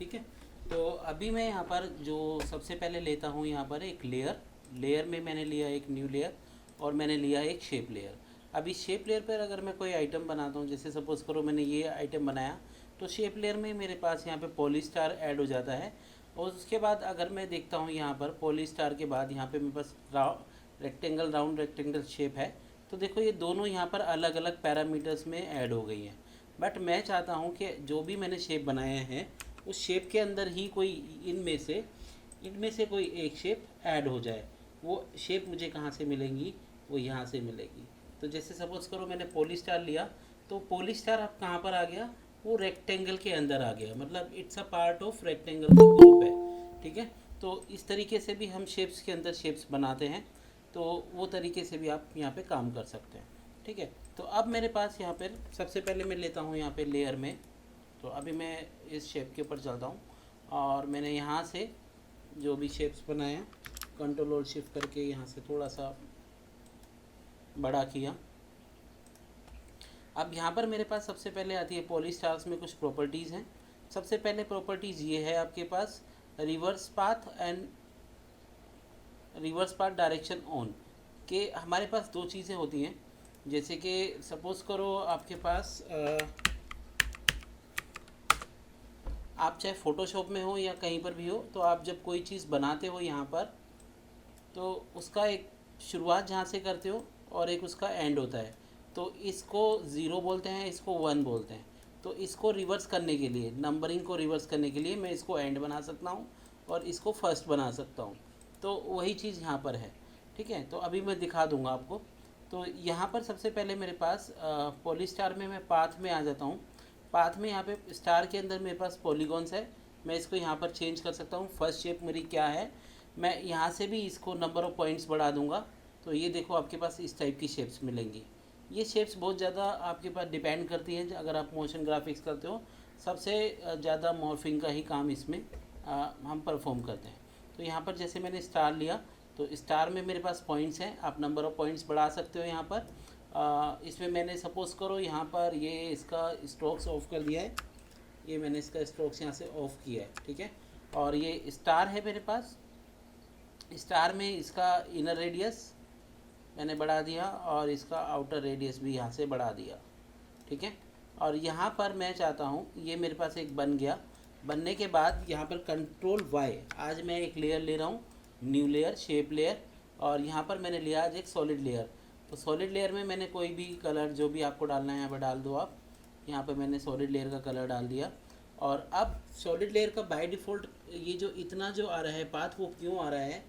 ठीक है। तो अभी मैं यहाँ पर जो सबसे पहले लेता हूँ यहाँ पर एक लेयर में मैंने लिया एक न्यू लेयर और मैंने लिया एक शेप लेयर। अभी शेप लेयर पर अगर मैं कोई आइटम बनाता हूँ, जैसे सपोज़ करो मैंने ये आइटम बनाया, तो शेप लेयर में मेरे पास यहाँ पे पॉलीस्टार ऐड हो जाता है। और उसके बाद अगर मैं देखता हूँ यहाँ पर पॉलीस्टार के बाद यहाँ पे मेरे पास राउंड रेक्टेंगल शेप है। तो देखो ये दोनों यहाँ पर अलग अलग पैरामीटर्स में ऐड हो गई हैं। बट मैं चाहता हूँ कि जो भी मैंने शेप बनाए हैं उस शेप के अंदर ही कोई इनमें से कोई एक शेप ऐड हो जाए। वो शेप मुझे कहाँ से मिलेंगी? वो यहाँ से मिलेगी। तो जैसे सपोज़ करो मैंने पॉलीस्टार लिया, तो पॉलीस्टार अब कहाँ पर आ गया? वो रेक्टेंगल के अंदर आ गया, मतलब it's a part of rectangle का ग्रुप है। ठीक है। तो इस तरीके से भी हम शेप्स के अंदर शेप्स बनाते हैं। तो वो तरीके से भी आप यहाँ पे काम कर सकते हैं। ठीक है। तो अब मेरे पास यहाँ पर सबसे पहले मैं लेता हूँ यहाँ पे लेयर में। तो अभी मैं इस शेप के ऊपर चलता हूँ और मैंने यहाँ से जो भी शेप्स बनाए हैं कंट्रोल और शिफ्ट करके यहाँ से थोड़ा सा बड़ा किया। अब यहाँ पर मेरे पास सबसे पहले आती है पॉलीस्टार्स में कुछ प्रॉपर्टीज़ हैं। सबसे पहले प्रॉपर्टीज़ ये है आपके पास रिवर्स पाथ डायरेक्शन ऑन, के हमारे पास दो चीज़ें होती हैं। जैसे कि सपोज़ करो आपके पास आप चाहे फ़ोटोशॉप में हो या कहीं पर भी हो, तो आप जब कोई चीज़ बनाते हो यहाँ पर, तो उसका एक शुरुआत जहाँ से करते हो और एक उसका एंड होता है। तो इसको ज़ीरो बोलते हैं, इसको वन बोलते हैं। तो इसको रिवर्स करने के लिए, नंबरिंग को रिवर्स करने के लिए मैं इसको एंड बना सकता हूँ और इसको फर्स्ट बना सकता हूँ। तो वही चीज़ यहाँ पर है। ठीक है। तो अभी मैं दिखा दूँगा आपको। तो यहाँ पर सबसे पहले मेरे पास पॉलीस्टार में मैं पाथ में आ जाता हूँ। पाथ में यहाँ पे स्टार के अंदर मेरे पास पॉलीगॉन्स है। मैं इसको यहाँ पर चेंज कर सकता हूँ। फर्स्ट शेप मेरी क्या है, मैं यहाँ से भी इसको नंबर ऑफ़ पॉइंट्स बढ़ा दूँगा। तो ये देखो आपके पास इस टाइप की शेप्स मिलेंगी। ये शेप्स बहुत ज़्यादा आपके पास डिपेंड करती हैं। अगर आप मोशन ग्राफिक्स करते हो, सबसे ज़्यादा मॉर्फिंग का ही काम इसमें हम परफॉर्म करते हैं। तो यहाँ पर जैसे मैंने स्टार लिया, तो स्टार में मेरे पास पॉइंट्स हैं, आप नंबर ऑफ़ पॉइंट्स बढ़ा सकते हो यहाँ पर। इसमें मैंने सपोज़ करो यहाँ पर ये इसका स्ट्रोक्स ऑफ कर दिया है, ये मैंने इसका स्ट्रोक्स यहाँ से ऑफ किया है। ठीक है। और ये स्टार है मेरे पास, स्टार में इसका इनर रेडियस मैंने बढ़ा दिया और इसका आउटर रेडियस भी यहाँ से बढ़ा दिया। ठीक है। और यहाँ पर मैं चाहता हूँ, ये मेरे पास एक बन गया। बनने के बाद यहाँ पर कंट्रोल वाई, आज मैं एक लेयर ले रहा हूँ, न्यू लेयर, शेप लेयर। और यहाँ पर मैंने लिया आज एक सॉलिड लेयर। तो सॉलिड लेयर में मैंने कोई भी कलर जो भी आपको डालना है यहाँ पर डाल दो आप। यहाँ पर मैंने सॉलिड लेयर का कलर डाल दिया। और अब सॉलिड लेयर का बाय डिफ़ॉल्ट ये जो इतना जो आ रहा है पाथ, वो क्यों आ रहा है?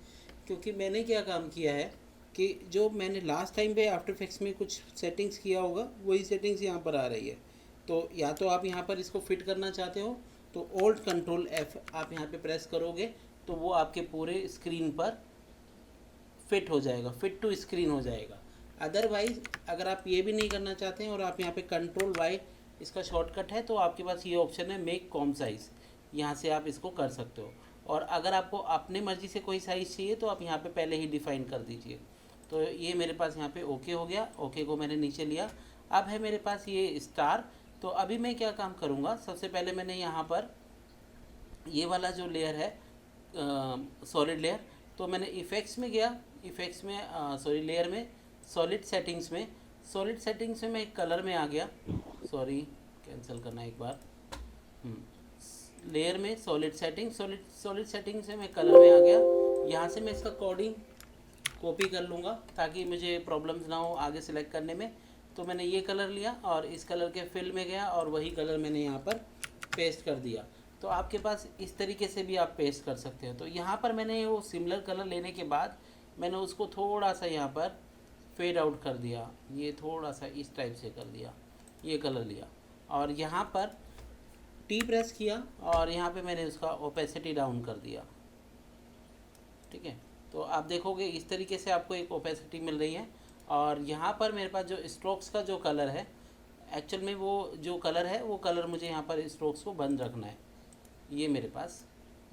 क्योंकि मैंने क्या काम किया है कि जो मैंने लास्ट टाइम पे आफ्टर इफेक्ट्स में कुछ सेटिंग्स किया होगा, वही सेटिंग्स यहाँ पर आ रही है। तो या तो आप यहाँ पर इसको फिट करना चाहते हो, तो ऑल्ट कंट्रोल एफ आप यहाँ पे प्रेस करोगे, तो वो आपके पूरे स्क्रीन पर फिट हो जाएगा, फिट टू स्क्रीन हो जाएगा। अदरवाइज़ अगर आप ये भी नहीं करना चाहते हैं और आप यहाँ पे कंट्रोल वाई इसका शॉर्टकट है, तो आपके पास ये ऑप्शन है मेक कॉम साइज़, यहाँ से आप इसको कर सकते हो। और अगर आपको अपने मर्ज़ी से कोई साइज़ चाहिए तो आप यहाँ पे पहले ही डिफ़ाइन कर दीजिए। तो ये मेरे पास यहाँ पे ओके हो गया। ओके को मैंने नीचे लिया। अब है मेरे पास ये स्टार। तो अभी मैं क्या काम करूँगा, सबसे पहले मैंने यहाँ पर ये वाला जो लेयर है सॉलिड लेयर, तो मैंने इफ़ेक्ट्स में गया, इफ़ेक्ट्स में सॉरी लेयर में सॉलिड सेटिंग्स में मैं एक कलर में आ गया। सॉरी, कैंसिल करना एक बार। लेयर में सॉलिड सेटिंग से मैं कलर में आ गया। यहाँ से मैं इसका कोडिंग कॉपी कर लूँगा ताकि मुझे प्रॉब्लम्स ना हो आगे सेलेक्ट करने में। तो मैंने ये कलर लिया और इस कलर के फिल में गया और वही कलर मैंने यहाँ पर पेस्ट कर दिया। तो आपके पास इस तरीके से भी आप पेस्ट कर सकते हो। तो यहाँ पर मैंने वो सिमिलर कलर लेने के बाद मैंने उसको थोड़ा सा यहाँ पर फेड आउट कर दिया, ये थोड़ा सा इस टाइप से कर दिया, ये कलर लिया और यहाँ पर टी प्रेस किया और यहाँ पे मैंने उसका ओपेसिटी डाउन कर दिया। ठीक है। तो आप देखोगे इस तरीके से आपको एक ओपेसिटी मिल रही है। और यहाँ पर मेरे पास जो स्ट्रोक्स का जो कलर है, एक्चुअल में वो जो कलर है वो कलर मुझे यहाँ पर स्ट्रोक्स को बंद रखना है। ये मेरे पास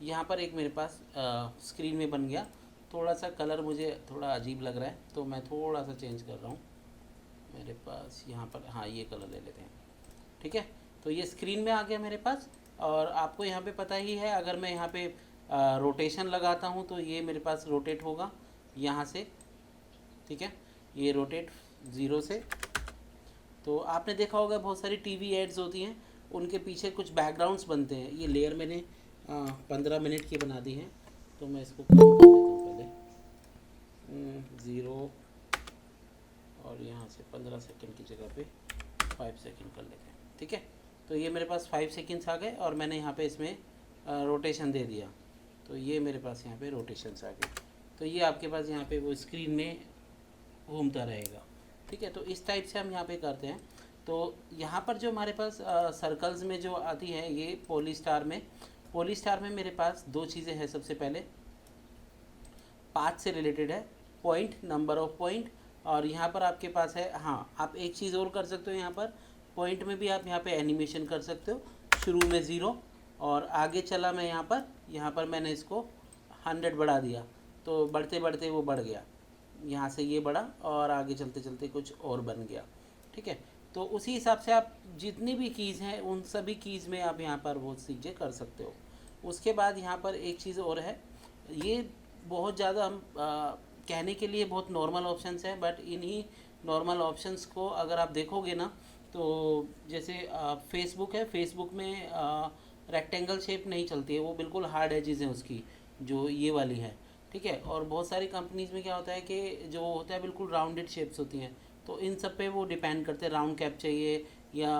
यहाँ पर एक मेरे पास स्क्रीन में बन गया। थोड़ा सा कलर मुझे थोड़ा अजीब लग रहा है, तो मैं थोड़ा सा चेंज कर रहा हूँ। मेरे पास यहाँ पर हाँ ये कलर ले लेते हैं। ठीक है। तो ये स्क्रीन में आ गया मेरे पास। और आपको यहाँ पे पता ही है, अगर मैं यहाँ पे रोटेशन लगाता हूँ तो ये मेरे पास रोटेट होगा यहाँ से, ठीक है, ये रोटेट 0 से। तो आपने देखा होगा बहुत सारी टीवी एड्स होती हैं, उनके पीछे कुछ बैकग्राउंड्स बनते हैं। ये लेयर मैंने 15 मिनट की बना दी है, तो मैं इसको कम कर देता हूँ पहले 0, और यहाँ से 15 सेकंड की जगह पे 5 सेकंड कर लेते हैं, ठीक है। तो ये मेरे पास 5 सेकंड्स आ गए और मैंने यहाँ पे इसमें रोटेशन दे दिया, तो ये मेरे पास यहाँ पे रोटेशंस आ गए। तो ये आपके पास यहाँ पे वो स्क्रीन में घूमता रहेगा, ठीक है। तो इस टाइप से हम यहाँ पे करते हैं। तो यहाँ पर जो हमारे पास सर्कल्स में जो आती है, ये पॉलीस्टार में मेरे पास दो चीज़ें हैं। सबसे पहले पाथ से रिलेटेड है, पॉइंट, नंबर ऑफ पॉइंट, और यहाँ पर आपके पास है, हाँ आप एक चीज़ और कर सकते हो, यहाँ पर पॉइंट में भी आप यहाँ पे एनिमेशन कर सकते हो। शुरू में 0 और आगे चला मैं यहाँ पर मैंने इसको 100 बढ़ा दिया, तो बढ़ते बढ़ते वो बढ़ गया, यहाँ से ये बढ़ा और आगे चलते चलते कुछ और बन गया, ठीक है। तो उसी हिसाब से आप जितनी भी कीज़ हैं उन सभी कीज़ में आप यहाँ पर वो चीज़ें कर सकते हो। उसके बाद यहाँ पर एक चीज़ और है, ये बहुत ज़्यादा हम कहने के लिए बहुत नॉर्मल ऑप्शंस हैं, बट इन्हीं नॉर्मल ऑप्शंस को अगर आप देखोगे ना, तो जैसे फेसबुक है, फेसबुक में रेक्टेंगल शेप नहीं चलती है, वो बिल्कुल हार्ड एजेस हैं उसकी, जो ये वाली है, ठीक है। और बहुत सारी कंपनीज़ में क्या होता है कि जो होता है बिल्कुल राउंडेड शेप्स होती हैं, तो इन सब पे वो डिपेंड करते हैं राउंड कैप चाहिए या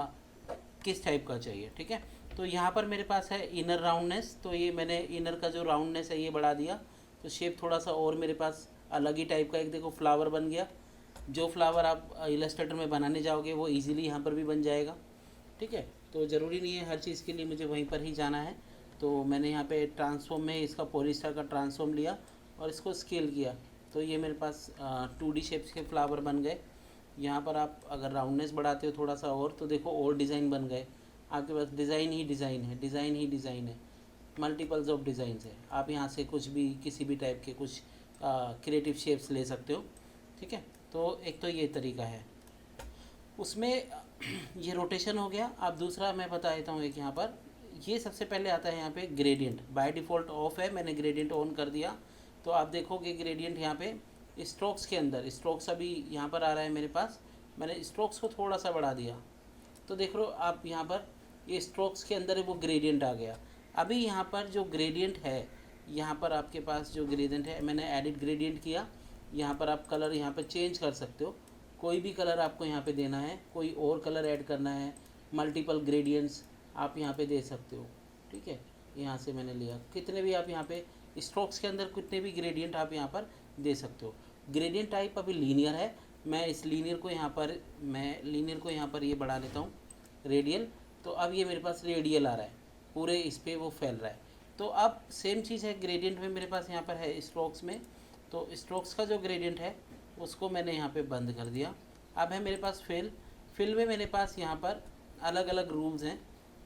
किस टाइप का चाहिए, ठीक है। तो यहाँ पर मेरे पास है इनर राउंडनेस, तो ये मैंने इनर का जो राउंडनेस है ये बढ़ा दिया, तो शेप थोड़ा सा और मेरे पास अलग ही टाइप का, एक देखो फ्लावर बन गया। जो फ्लावर आप इलस्ट्रेटर में बनाने जाओगे वो इजीली यहाँ पर भी बन जाएगा, ठीक है। तो ज़रूरी नहीं है हर चीज़ के लिए मुझे वहीं पर ही जाना है। तो मैंने यहाँ पे ट्रांसफॉर्म में इसका पॉलीस्टार का ट्रांसफॉर्म लिया और इसको स्केल किया, तो ये मेरे पास 2D शेप्स के फ्लावर बन गए। यहाँ पर आप अगर राउंडनेस बढ़ाते हो थोड़ा सा और, तो देखो और डिज़ाइन बन गए। आपके पास डिज़ाइन ही डिज़ाइन है, डिज़ाइन ही डिज़ाइन है, मल्टीपल्स ऑफ डिज़ाइंस है। आप यहाँ से कुछ भी किसी भी टाइप के कुछ क्रिएटिव शेप्स ले सकते हो, ठीक है। तो एक तो ये तरीका है, उसमें ये रोटेशन हो गया। अब दूसरा मैं बता देता हूँ, एक यहाँ पर ये सबसे पहले आता है यहाँ पे ग्रेडियंट। बाय डिफ़ॉल्ट ऑफ है, मैंने ग्रेडियंट ऑन कर दिया, तो आप देखोगे ग्रेडियंट यहाँ पे स्ट्रोक्स के अंदर, स्ट्रोक्स अभी यहाँ पर आ रहा है मेरे पास, मैंने स्ट्रोक्स को थोड़ा सा बढ़ा दिया, तो देख लो आप यहाँ पर ये स्ट्रोक्स के अंदर वो ग्रेडियंट आ गया। अभी यहाँ पर जो ग्रेडियंट है, यहाँ पर आपके पास जो ग्रेडियंट है, मैंने एडिट ग्रेडियंट किया। यहाँ पर आप कलर यहाँ पर चेंज कर सकते हो, कोई भी कलर आपको यहाँ पे देना है, कोई और कलर ऐड करना है, मल्टीपल ग्रेडियंट्स आप यहाँ पे दे सकते हो, ठीक है। यहाँ से मैंने लिया, कितने भी आप यहाँ पे स्ट्रोक्स के अंदर कितने भी ग्रेडियंट आप यहाँ पर दे सकते हो। ग्रेडियंट टाइप अभी लीनियर है, मैं इस लीनियर को यहाँ पर ये बढ़ा लेता हूँ रेडियल, तो अब ये मेरे पास रेडियल आ रहा है, पूरे इस पर वो फैल रहा है। तो अब सेम चीज़ है ग्रेडियंट में, मेरे पास यहाँ पर है स्ट्रोक्स में, तो स्ट्रोक्स का जो ग्रेडियंट है उसको मैंने यहाँ पे बंद कर दिया। अब है मेरे पास फिल में मेरे पास यहाँ पर अलग अलग रूल्स हैं।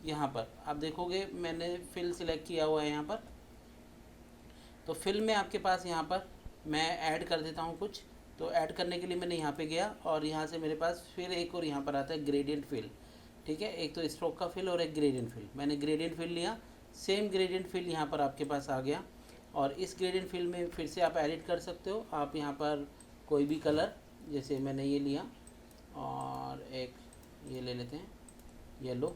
यहाँ पर आप देखोगे मैंने फिल सिलेक्ट किया हुआ है यहाँ पर, तो फिल में आपके पास यहाँ पर मैं ऐड कर देता हूँ कुछ, तो ऐड करने के लिए मैंने यहाँ पे गया और यहाँ से मेरे पास फिर एक और यहाँ पर आता है ग्रेडियंट फिल, ठीक है। एक तो स्ट्रोक का फिल और एक ग्रेडियंट फिल, मैंने ग्रेडियंट फिल लिया, सेम ग्रेडियंट फिल यहाँ पर आपके पास आ गया। और इस ग्रेडियंट फिल में फिर से आप एडिट कर सकते हो, आप यहाँ पर कोई भी कलर, जैसे मैंने ये लिया और एक ये ले लेते हैं येलो,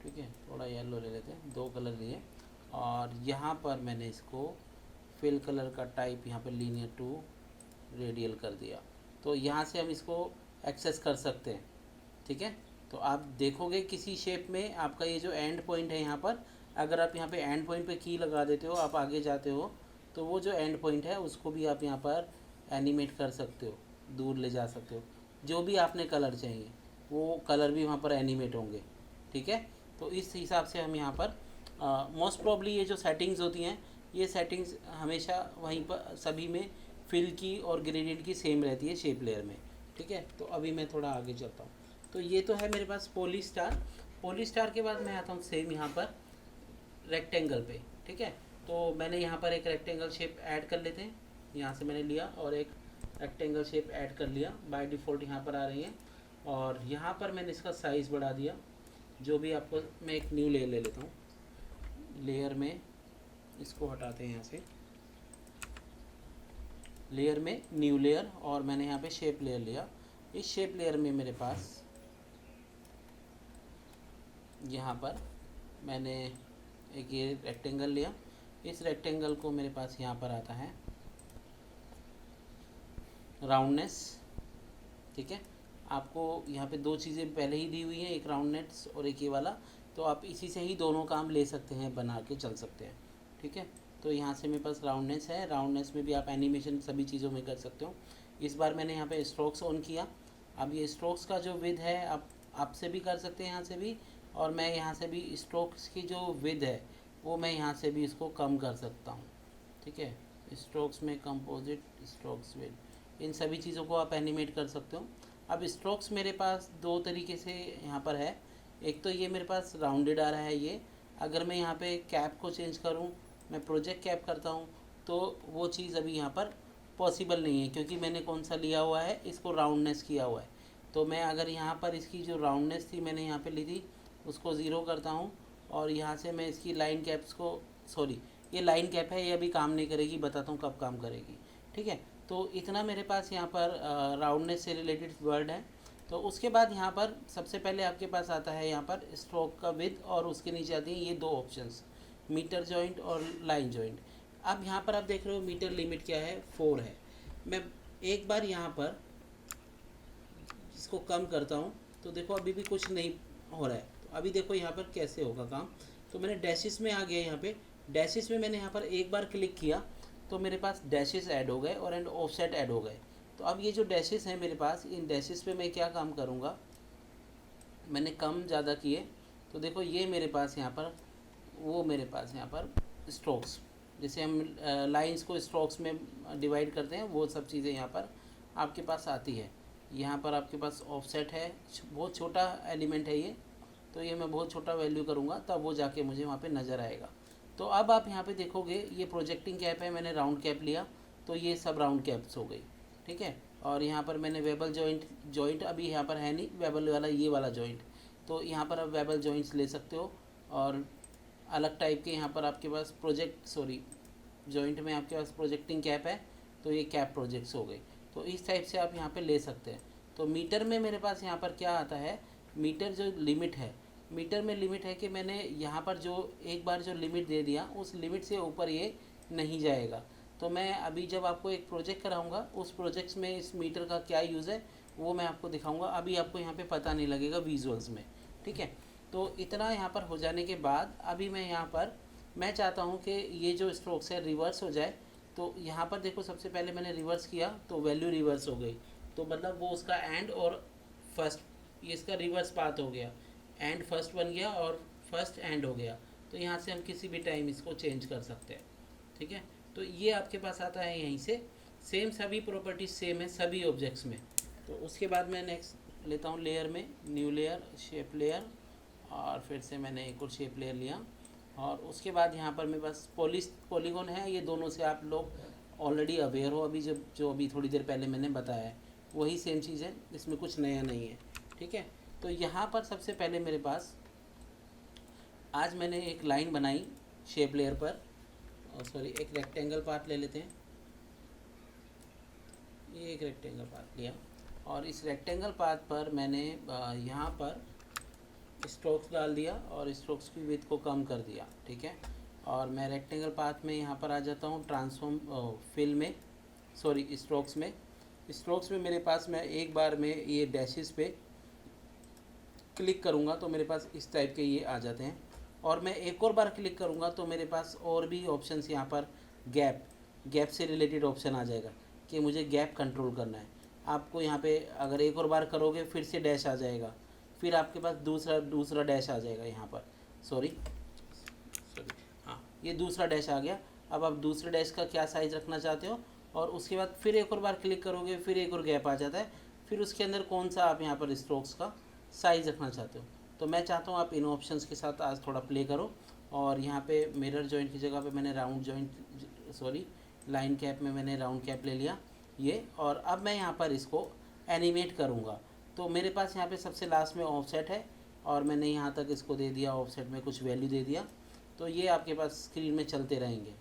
ठीक है, थोड़ा येलो ले लेते हैं, 2 कलर लिए, और यहाँ पर मैंने इसको फिल कलर का टाइप यहाँ पर लीनियर टू रेडियल कर दिया। तो यहाँ से हम इसको एक्सेस कर सकते हैं, ठीक है। तो आप देखोगे किसी शेप में आपका ये जो एंड पॉइंट है यहाँ पर, अगर आप यहाँ पे एंड पॉइंट पे की लगा देते हो, आप आगे जाते हो, तो वो जो एंड पॉइंट है उसको भी आप यहाँ पर एनिमेट कर सकते हो, दूर ले जा सकते हो। जो भी आपने कलर चाहिए वो कलर भी वहाँ पर एनिमेट होंगे, ठीक है। तो इस हिसाब से हम यहाँ पर मोस्ट प्रॉब्ली ये जो सेटिंग्स होती हैं, ये सेटिंग्स हमेशा वहीं पर सभी में फिल की और ग्रेडियंट की सेम रहती है शेप लेयर में, ठीक है। तो अभी मैं थोड़ा आगे चलता हूँ। तो ये तो है मेरे पास पॉलीस्टार के बाद मैं आता हूँ सेम यहाँ पर रेक्टेंगल पे, ठीक है। तो मैंने यहाँ पर एक रेक्टेंगल शेप ऐड कर लेते हैं, यहाँ से मैंने लिया और एक रेक्टेंगल शेप ऐड कर लिया, बाय डिफ़ॉल्ट यहाँ पर आ रही है। और यहाँ पर मैंने इसका साइज़ बढ़ा दिया, जो भी आपको, मैं एक न्यू ले लेता हूँ लेयर में इसको हटाते हैं यहाँ से, लेयर में न्यू लेयर, और मैंने यहाँ पे शेप लेयर लिया। इस शेप लेयर में मेरे पास यहाँ पर मैंने एक ये रेक्टेंगल लिया। इस रेक्टेंगल को मेरे पास यहाँ पर आता है राउंडनेस, ठीक है। आपको यहाँ पे दो चीज़ें पहले ही दी हुई हैं, एक राउंडनेस और एक ये वाला, तो आप इसी से ही दोनों काम ले सकते हैं, बना के चल सकते हैं, ठीक है। तो यहाँ से मेरे पास राउंडनेस है, राउंडनेस में भी आप एनिमेशन सभी चीज़ों में कर सकते हो। इस बार मैंने यहाँ पे स्ट्रोक्स ऑन किया। अब ये स्ट्रोक्स का जो विड्थ है आप आपसे भी कर सकते हैं, यहाँ से भी, और मैं यहाँ से भी स्ट्रोक्स की जो विड्थ है वो मैं यहाँ से भी इसको कम कर सकता हूँ, ठीक है। स्ट्रोक्स में कंपोजिट, स्ट्रोक्स विड्थ, इन सभी चीज़ों को आप एनिमेट कर सकते हो। अब स्ट्रोक्स मेरे पास दो तरीके से यहाँ पर है। एक तो ये मेरे पास राउंडेड आ रहा है ये, अगर मैं यहाँ पे कैप को चेंज करूँ, मैं प्रोजेक्ट कैप करता हूँ, तो वो चीज़ अभी यहाँ पर पॉसिबल नहीं है, क्योंकि मैंने कौन सा लिया हुआ है, इसको राउंडनेस किया हुआ है। तो मैं अगर यहाँ पर इसकी जो राउंडनेस थी मैंने यहाँ पे ली थी, उसको ज़ीरो करता हूँ, और यहाँ से मैं इसकी लाइन कैप्स को, सॉरी ये लाइन कैप है, ये अभी काम नहीं करेगी, बताता हूँ कब काम करेगी, ठीक है। तो इतना मेरे पास यहाँ पर राउंडनेस से रिलेटेड वर्ड है। तो उसके बाद यहाँ पर सबसे पहले आपके पास आता है यहाँ पर स्ट्रोक का विड्थ, और उसके नीचे आती हैं ये दो ऑप्शंस, मीटर जॉइंट और लाइन जॉइंट। अब यहाँ पर आप देख रहे हो मीटर लिमिट क्या है, 4 है। मैं एक बार यहाँ पर इसको कम करता हूँ, तो देखो अभी भी कुछ नहीं हो रहा है। तो अभी देखो यहाँ पर कैसे होगा काम। तो मैंने डैशेस में आ गया, यहाँ पे डैशेस में मैंने यहाँ पर एक बार क्लिक किया तो मेरे पास डैशेस ऐड हो गए और एंड ऑफसेट ऐड हो गए। तो अब ये जो डैशेस हैं मेरे पास, इन डैशेस पे मैं क्या काम करूँगा, मैंने कम ज़्यादा किए, तो देखो ये मेरे पास यहाँ पर, वो मेरे पास यहाँ पर स्ट्रोक्स, जैसे हम लाइंस को स्ट्रोक्स में डिवाइड करते हैं, वो सब चीज़ें यहाँ पर आपके पास आती है। यहाँ पर आपके पास ऑफसेट है, बहुत छोटा एलिमेंट है ये, तो ये मैं बहुत छोटा वैल्यू करूँगा तब वो जाके मुझे वहाँ पे नज़र आएगा। तो अब आप यहाँ पे देखोगे ये प्रोजेक्टिंग कैप है, मैंने राउंड कैप लिया तो ये सब राउंड कैप्स हो गई, ठीक है। और यहाँ पर मैंने वेबल जॉइंट अभी यहाँ पर है नहीं, वेबल वाला ये वाला जॉइंट, तो यहाँ पर आप वेबल जॉइंट्स ले सकते हो। और अलग टाइप के यहाँ पर आपके पास जॉइंट में आपके पास प्रोजेक्टिंग कैप है, तो ये कैप प्रोजेक्ट्स हो गई। तो इस टाइप से आप यहाँ पे ले सकते हैं। तो मीटर में मेरे पास यहाँ पर क्या आता है, मीटर जो लिमिट है, मीटर में लिमिट है कि मैंने यहाँ पर जो एक बार जो लिमिट दे दिया उस लिमिट से ऊपर ये नहीं जाएगा। तो मैं अभी जब आपको एक प्रोजेक्ट कराऊंगा, उस प्रोजेक्ट्स में इस मीटर का क्या यूज़ है वो मैं आपको दिखाऊंगा, अभी आपको यहाँ पे पता नहीं लगेगा विजुअल्स में, ठीक है। तो इतना यहाँ पर हो जाने के बाद अभी मैं यहाँ पर मैं चाहता हूँ कि ये जो स्ट्रोक्स है रिवर्स हो जाए। तो यहाँ पर देखो सबसे पहले मैंने रिवर्स किया तो वैल्यू रिवर्स हो गई, तो मतलब वो उसका एंड और फर्स्ट, ये इसका रिवर्स पाथ हो गया, एंड फर्स्ट बन गया और फर्स्ट एंड हो गया। तो यहाँ से हम किसी भी टाइम इसको चेंज कर सकते हैं, ठीक है। तो ये आपके पास आता है यहीं से, सेम सभी प्रॉपर्टीज सेम है सभी ऑब्जेक्ट्स में। तो उसके बाद मैं नेक्स्ट लेता हूँ लेयर में न्यू लेयर, शेप लेयर, और फिर से मैंने एक और शेप लेयर लिया। और उसके बाद यहाँ पर मेरे पास पॉलीगॉन है, ये दोनों से आप लोग ऑलरेडी अवेयर हो, अभी जो अभी थोड़ी देर पहले मैंने बताया है वही सेम चीज़ है, इसमें कुछ नया नहीं है, ठीक है। तो यहाँ पर सबसे पहले मेरे पास आज मैंने एक लाइन बनाई शेप लेयर पर, और सॉरी एक रेक्टेंगल पार्ट ले लेते हैं, ये एक रेक्टेंगल पार्ट लिया, और इस रेक्टेंगल पार्ट पर मैंने यहाँ पर स्ट्रोक्स डाल दिया और स्ट्रोक्स की विड्थ को कम कर दिया, ठीक है। और मैं रेक्टेंगल पाथ में यहाँ पर आ जाता हूँ ट्रांसफॉर्म फिल में, सॉरी स्ट्रोक्स में मेरे पास मैं एक बार में ये डैशेस पे क्लिक करूँगा तो मेरे पास इस टाइप के ये आ जाते हैं। और मैं एक और बार क्लिक करूँगा तो मेरे पास और भी ऑप्शंस यहाँ पर गैप से रिलेटेड ऑप्शन आ जाएगा कि मुझे गैप कंट्रोल करना है। आपको यहाँ पे अगर एक और बार करोगे फिर से डैश आ जाएगा, फिर आपके पास दूसरा डैश आ जाएगा यहाँ पर, सॉरी हाँ ये दूसरा डैश आ गया। अब आप दूसरे डैश का क्या साइज़ रखना चाहते हो, और उसके बाद फिर एक और बार क्लिक करोगे फिर एक और गैप आ जाता है, फिर उसके अंदर कौन सा आप यहाँ पर स्ट्रोक्स का साइज़ रखना चाहते हो। तो मैं चाहता हूँ आप इन ऑप्शंस के साथ आज थोड़ा प्ले करो। और यहाँ पे मिरर जॉइंट की जगह पे मैंने लाइन कैप में मैंने राउंड कैप ले लिया ये, और अब मैं यहाँ पर इसको एनिमेट करूँगा। तो मेरे पास यहाँ पे सबसे लास्ट में ऑफसेट है, और मैंने यहाँ तक इसको दे दिया ऑफसेट में कुछ वैल्यू दे दिया। तो ये आपके पास स्क्रीन में चलते रहेंगे,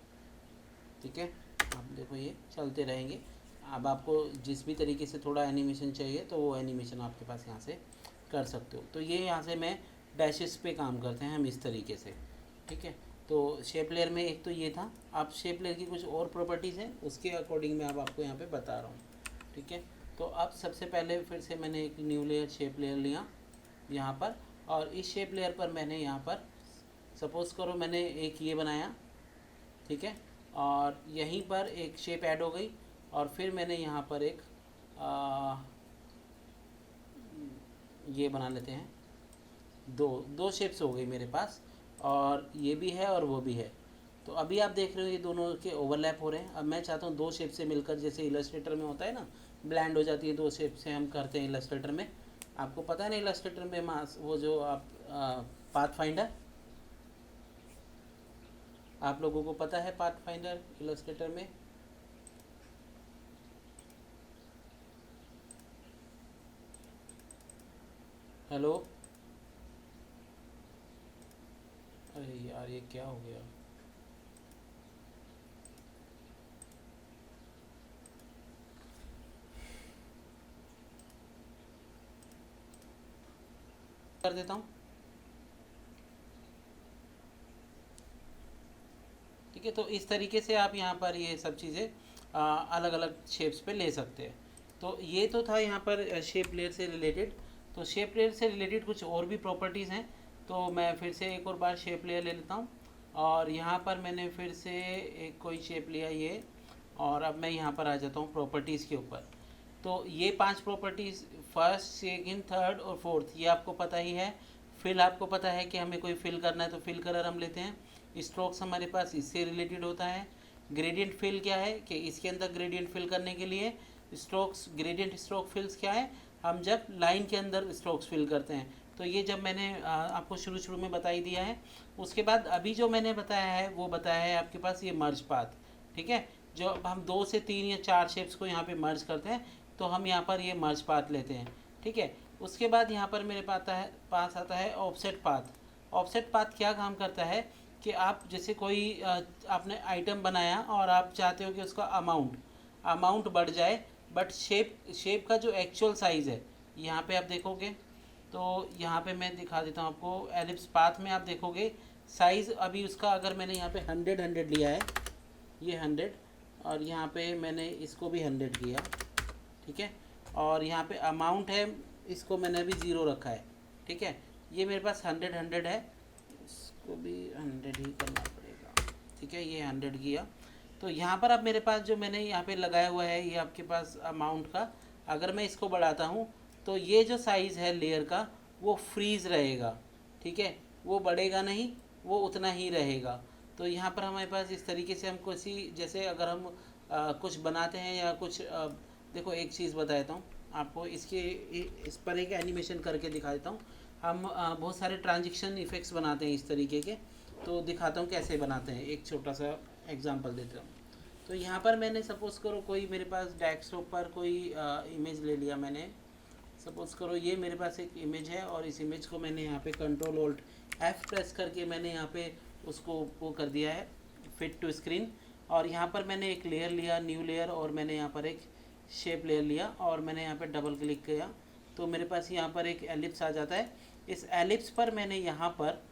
ठीक है। आप देखो ये चलते रहेंगे। अब आपको जिस भी तरीके से थोड़ा एनिमेशन चाहिए तो वो एनिमेशन आपके पास यहाँ से कर सकते हो। तो ये यहाँ से मैं डैशेस पे काम करते हैं हम इस तरीके से, ठीक है। तो शेप लेयर में एक तो ये था। आप शेप लेयर की कुछ और प्रॉपर्टीज़ हैं उसके अकॉर्डिंग मैं अब आपको यहाँ पे बता रहा हूँ, ठीक है। तो अब सबसे पहले फिर से मैंने एक न्यू लेयर शेप लेयर लिया यहाँ पर, और इस शेप लेयर पर मैंने यहाँ पर सपोज़ करो मैंने एक ये बनाया, ठीक है, और यहीं पर एक शेप ऐड हो गई, और फिर मैंने यहाँ पर एक ये बना लेते हैं, दो शेप्स हो गई मेरे पास, और ये भी है और वो भी है। तो अभी आप देख रहे हो ये दोनों के ओवरलैप हो रहे हैं। अब मैं चाहता हूँ दो शेप से मिलकर, जैसे इलस्ट्रेटर में होता है ना, ब्लेंड हो जाती है दो शेप से, हम करते हैं इलस्ट्रेटर में। आपको पता है ना इलस्ट्रेटर में वो जो आप पाथ फाइंडर, आप लोगों को पता है पाथ फाइंडर इलस्ट्रेटर में? हेलो, अरे यार ये क्या हो गया? कर देता हूँ, ठीक है। तो इस तरीके से आप यहाँ पर ये सब चीज़ें अलग अलग शेप्स पे ले सकते हैं। तो ये तो था यहाँ पर शेप लेयर से रिलेटेड। तो शेप लेयर से रिलेटेड कुछ और भी प्रॉपर्टीज़ हैं, तो मैं फिर से एक और बार शेप लेयर ले लेता हूँ, और यहाँ पर मैंने फिर से एक कोई शेप लिया ये, और अब मैं यहाँ पर आ जाता हूँ प्रॉपर्टीज़ के ऊपर। तो ये 5 प्रॉपर्टीज़, फर्स्ट सेकंड थर्ड और फोर्थ, ये आपको पता ही है। फिल आपको पता है कि हमें कोई फिल करना है तो फिल कलर हम लेते हैं। स्ट्रोक्स हमारे पास इससे रिलेटेड होता है। ग्रेडियंट फिल क्या है कि इसके अंदर ग्रेडियंट फिल करने के लिए स्ट्रोक्स, ग्रेडियंट स्ट्रोक फिल्स क्या है, हम जब लाइन के अंदर स्ट्रोक्स फिल करते हैं। तो ये जब मैंने आपको शुरू में बता ही दिया है। उसके बाद अभी जो मैंने बताया है वो बताया है आपके पास ये मर्ज पाथ, ठीक है। जो हम 2 से 3 या 4 शेप्स को यहाँ पे मर्ज करते हैं तो हम यहाँ पर ये मर्ज पाथ लेते हैं, ठीक है। उसके बाद यहाँ पर मेरे पास आता है ऑफसेट पाथ। ऑफसेट पाथ क्या काम करता है कि आप जैसे कोई आपने आइटम बनाया और आप चाहते हो कि उसका अमाउंट बढ़ जाए, बट शेप का जो एक्चुअल साइज़ है यहाँ पे आप देखोगे, तो यहाँ पे मैं दिखा देता हूँ आपको। एलिप्स पाथ में आप देखोगे साइज़ अभी उसका, अगर मैंने यहाँ पे 100 लिया है, ये 100, और यहाँ पे मैंने इसको भी 100 किया, ठीक है। और यहाँ पे अमाउंट है, इसको मैंने अभी 0 रखा है, ठीक है। ये मेरे पास 100 है, इसको भी 100 ही करना पड़ेगा, ठीक है। ये 100 किया। तो यहाँ पर अब मेरे पास जो मैंने यहाँ पे लगाया हुआ है ये आपके पास अमाउंट का, अगर मैं इसको बढ़ाता हूँ तो ये जो साइज़ है लेयर का वो फ्रीज़ रहेगा, ठीक है, वो बढ़ेगा नहीं, वो उतना ही रहेगा। तो यहाँ पर हमारे पास इस तरीके से हम किसी, जैसे अगर हम कुछ बनाते हैं या कुछ देखो एक चीज़ बता देता हूँ आपको, इस पर एक एनिमेशन करके दिखा देता हूँ। हम बहुत सारे ट्रांजिशन इफ़ेक्ट्स बनाते हैं इस तरीके के, तो दिखाता हूँ कैसे बनाते हैं। एक छोटा सा एग्जांपल देता हूँ। तो यहाँ पर मैंने सपोज़ करो कोई मेरे पास डेस्कटॉप पर कोई इमेज ले लिया मैंने। सपोज़ करो ये मेरे पास एक इमेज है, और इस इमेज को मैंने यहाँ पे कंट्रोल ऑल्ट F प्रेस करके मैंने यहाँ पे उसको वो कर दिया है फिट टू स्क्रीन। और यहाँ पर मैंने एक लेयर लिया, न्यू लेयर, और मैंने यहाँ पर एक शेप लेयर लिया, और मैंने यहाँ पे डबल क्लिक किया तो मेरे पास यहाँ पर एक एलिप्स आ जाता है। इस एलिप्स पर मैंने यहाँ पर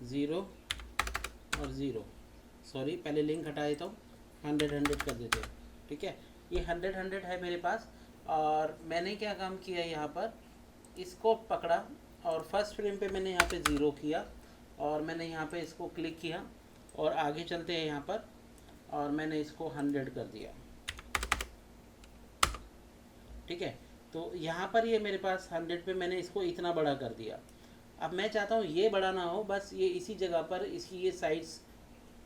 0 और 0, सॉरी पहले लिंक हटा देता हूँ, 100 कर देते हैं, ठीक है। ये 100 है मेरे पास, और मैंने क्या काम किया यहाँ पर, इसको पकड़ा और फर्स्ट फ्रेम पे मैंने यहाँ पे 0 किया, और मैंने यहाँ पे इसको क्लिक किया, और आगे चलते हैं यहाँ पर, और मैंने इसको 100 कर दिया, ठीक है। तो यहाँ पर ये मेरे पास 100 पे मैंने इसको इतना बड़ा कर दिया। अब मैं चाहता हूँ ये बड़ा ना हो, बस ये इसी जगह पर इसकी ये साइज़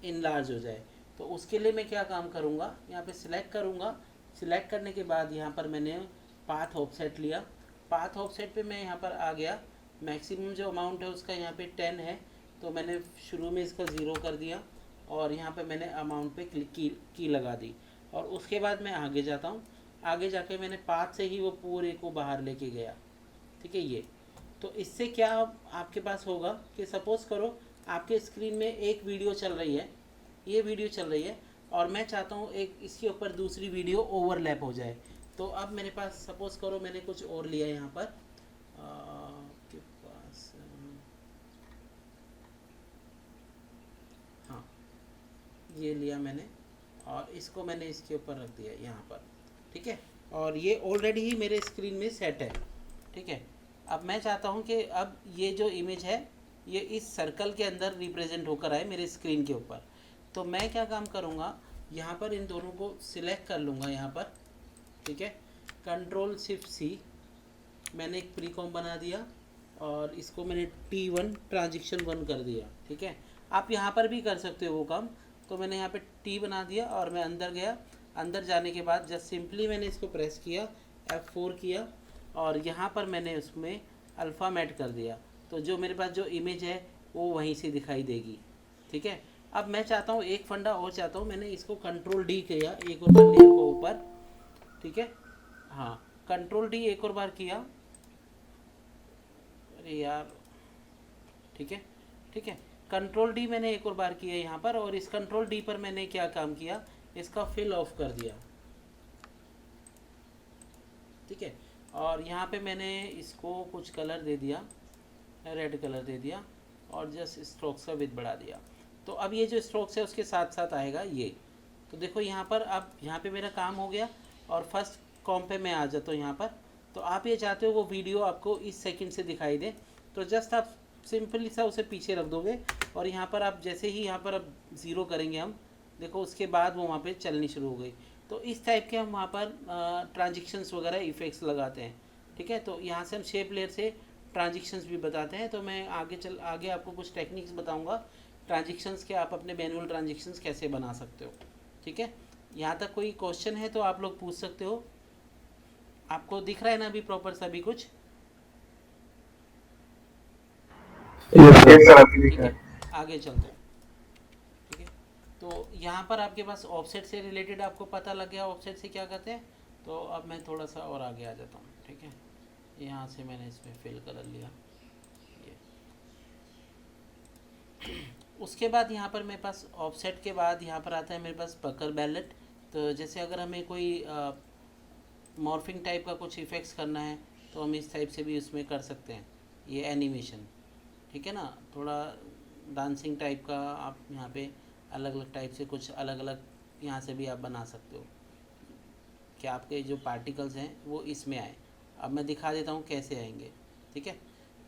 इनलार्ज हो जाए। तो उसके लिए मैं क्या काम करूँगा, यहाँ पे सिलेक्ट करूँगा। सिलेक्ट करने के बाद यहाँ पर मैंने पाथ ऑफसेट लिया। पाथ ऑफसेट पे मैं यहाँ पर आ गया, मैक्सिमम जो अमाउंट है उसका यहाँ पे 10 है, तो मैंने शुरू में इसका 0 कर दिया, और यहाँ पे मैंने अमाउंट पे क्लिक की लगा दी। और उसके बाद मैं आगे जाता हूँ। आगे जाके मैंने पाथ से ही वो पूरे को बाहर लेके गया, ठीक है। ये तो इससे क्या आपके पास होगा कि सपोज़ करो आपके स्क्रीन में एक वीडियो चल रही है, ये वीडियो चल रही है, और मैं चाहता हूँ एक इसके ऊपर दूसरी वीडियो ओवरलैप हो जाए। तो अब मेरे पास सपोज़ करो मैंने कुछ और लिया यहाँ पर आपके पास, हाँ ये लिया मैंने, और इसको मैंने इसके ऊपर रख दिया यहाँ पर, ठीक है। और ये ऑलरेडी ही मेरे स्क्रीन में सेट है, ठीक है। अब मैं चाहता हूँ कि अब ये जो इमेज है ये इस सर्कल के अंदर रिप्रेजेंट होकर आए मेरे स्क्रीन के ऊपर। तो मैं क्या काम करूँगा, यहाँ पर इन दोनों को सिलेक्ट कर लूँगा यहाँ पर, ठीक है। Ctrl+Shift+C, मैंने एक प्रीकॉम बना दिया और इसको मैंने T1 ट्रांजिशन 1 कर दिया, ठीक है। आप यहाँ पर भी कर सकते हो वो काम। तो मैंने यहाँ पे T बना दिया और मैं अंदर गया। अंदर जाने के बाद जस्ट सिंपली मैंने इसको प्रेस किया, F4 किया, और यहाँ पर मैंने उसमें अल्फ़ामेट कर दिया। तो जो मेरे पास जो इमेज है वो वहीं से दिखाई देगी, ठीक है। अब मैं चाहता हूँ एक फंडा और चाहता हूँ, मैंने इसको Ctrl+D किया एक और बार लेयर को ऊपर, ठीक है। हाँ Ctrl+D एक और बार किया, अरे यार, ठीक है, ठीक है। Ctrl+D मैंने एक और बार किया यहाँ पर, और इस Ctrl+D पर मैंने क्या काम किया, इसका फिल ऑफ कर दिया, ठीक है। और यहाँ पे मैंने इसको कुछ कलर दे दिया, रेड कलर दे दिया, और जस्ट स्ट्रोक्स का विड्थ बढ़ा दिया। तो अब ये जो स्ट्रोक्स है उसके साथ साथ आएगा ये। तो देखो यहाँ पर, अब यहाँ पे मेरा काम हो गया, और फर्स्ट कॉम पे मैं आ जाता हूँ यहाँ पर। तो आप ये चाहते हो वो वीडियो आपको इस सेकंड से दिखाई दे, तो जस्ट आप सिंपली सा उसे पीछे रख दोगे, और यहाँ पर आप जैसे ही यहाँ पर अब ज़ीरो करेंगे हम, देखो उसके बाद वो वहाँ पे चलनी शुरू हो गई। तो इस टाइप के हम वहाँ पर ट्रांजिशंस वगैरह इफ़ेक्ट्स लगाते हैं, ठीक है। तो यहाँ से हम शेप लेयर से ट्रांजिशंस भी बताते हैं। तो मैं आगे आपको कुछ टेक्निक्स बताऊँगा ट्रांजिशंस के, आप अपने मैनुअल ट्रांजिशंस कैसे बना सकते हो, ठीक है। यहाँ तक कोई क्वेश्चन है तो आप लोग पूछ सकते हो। आपको दिख रहा है ना अभी प्रॉपर सभी कुछ? यस सर आपकी दिख ठीक रहा है, है। आगे चलते हैं, ठीक है। तो यहाँ पर आपके पास ऑफसेट से रिलेटेड आपको पता लग गया ऑफसेट से क्या कहते हैं। तो अब मैं थोड़ा सा और आगे आ जाता हूँ, ठीक है। यहाँ से मैंने इसमें फिल कलर लिया ये। उसके बाद यहाँ पर मेरे पास ऑफसेट के बाद यहाँ पर आता है मेरे पास पकर बैलेट। तो जैसे अगर हमें कोई मॉर्फिंग टाइप का कुछ इफ़ेक्ट्स करना है तो हम इस टाइप से भी उसमें कर सकते हैं, ये एनिमेशन, ठीक है ना। थोड़ा डांसिंग टाइप का आप यहाँ पे अलग अलग टाइप से कुछ अलग अलग यहाँ से भी आप बना सकते हो कि आपके जो पार्टिकल्स हैं वो इसमें आए। अब मैं दिखा देता हूँ कैसे आएंगे, ठीक है।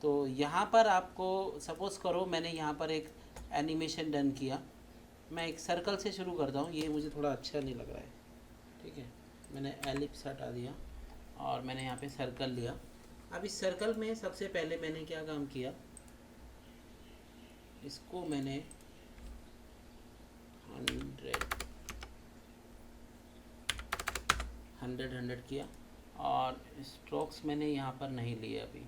तो यहाँ पर आपको सपोज़ करो मैंने यहाँ पर एक एनिमेशन डन किया। मैं एक सर्कल से शुरू करता हूँ, ये मुझे थोड़ा अच्छा नहीं लग रहा है, ठीक है। मैंने एलिप्स हटा दिया और मैंने यहाँ पे सर्कल लिया। अब इस सर्कल में सबसे पहले मैंने क्या काम किया, इसको मैंने 100 किया, और स्ट्रोक्स मैंने यहाँ पर नहीं लिए अभी।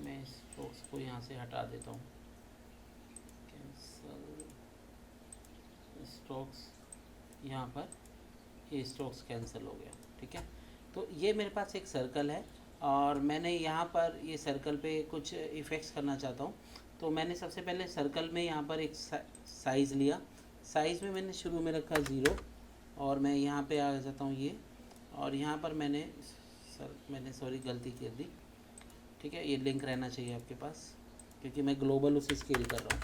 मैं स्ट्रोक्स को यहाँ से हटा देता हूँ, कैंसल स्ट्रोक्स, यहाँ पर ये स्ट्रोक्स कैंसिल हो गया, ठीक है। तो ये मेरे पास एक सर्कल है, और मैंने यहाँ पर ये सर्कल पे कुछ इफ़ेक्ट्स करना चाहता हूँ। तो मैंने सबसे पहले सर्कल में यहाँ पर एक साइज़ लिया। साइज़ में मैंने शुरू में रखा 0, और मैं यहाँ पे आ जाता हूँ ये, और यहाँ पर मैंने सॉरी गलती कर दी, ठीक है। ये लिंक रहना चाहिए आपके पास क्योंकि मैं ग्लोबल उसे स्केल कर रहा हूँ,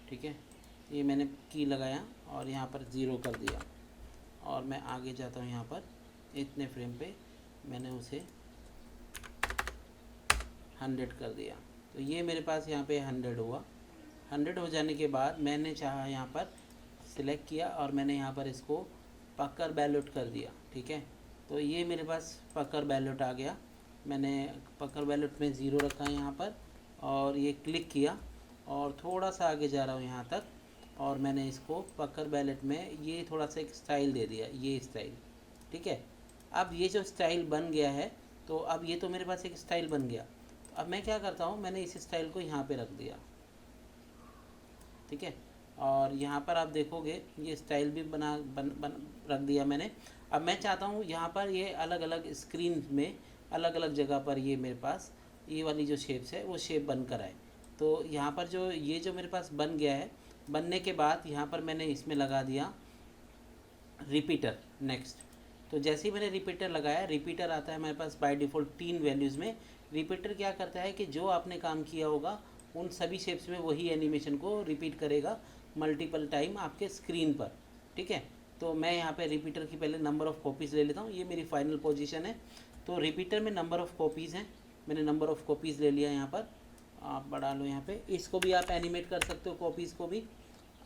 ठीक है। ये मैंने की लगाया और यहाँ पर 0 कर दिया, और मैं आगे जाता हूँ यहाँ पर इतने फ्रेम पे मैंने उसे 100 कर दिया। तो ये मेरे पास यहाँ पे 100 हुआ। 100 हो जाने के बाद मैंने चाहा यहाँ पर सिलेक्ट किया और मैंने यहाँ पर इसको पकर बैलेट कर दिया, ठीक है। तो ये मेरे पास पकर बैलेट आ गया। मैंने पकर बैलेट में 0 रखा है यहाँ पर, और ये क्लिक किया और थोड़ा सा आगे जा रहा हूँ यहाँ तक, और मैंने इसको पकर बैलेट में ये थोड़ा सा एक स्टाइल दे दिया, ये स्टाइल, ठीक है। अब ये जो स्टाइल बन गया है, तो अब ये तो मेरे पास एक स्टाइल बन गया। अब मैं क्या करता हूँ, मैंने इस स्टाइल को यहाँ पे रख दिया, ठीक है। और यहाँ पर आप देखोगे ये स्टाइल भी बन रख दिया मैंने। अब मैं चाहता हूँ यहाँ पर ये अलग अलग स्क्रीन में अलग अलग जगह पर ये मेरे पास ये वाली जो शेप्स है वो शेप बनकर आए। तो यहाँ पर जो ये जो मेरे पास बन गया है, बनने के बाद यहाँ पर मैंने इसमें लगा दिया रिपीटर नेक्स्ट। तो जैसे ही मैंने रिपीटर लगाया, रिपीटर आता है मेरे पास बाय डिफ़ॉल्ट 3 वैल्यूज़ में। रिपीटर क्या करता है कि जो आपने काम किया होगा उन सभी शेप्स में वही एनिमेशन को रिपीट करेगा मल्टीपल टाइम आपके स्क्रीन पर। ठीक है, तो मैं यहाँ पे रिपीटर की पहले नंबर ऑफ़ कॉपीज़ ले लेता हूँ। ये मेरी फाइनल पोजीशन है। तो रिपीटर में नंबर ऑफ़ कॉपीज़ हैं, मैंने नंबर ऑफ़ कॉपीज़ ले लिया। यहाँ पर आप बढ़ा लो, यहाँ पे इसको भी आप एनिमेट कर सकते हो, कॉपीज़ को भी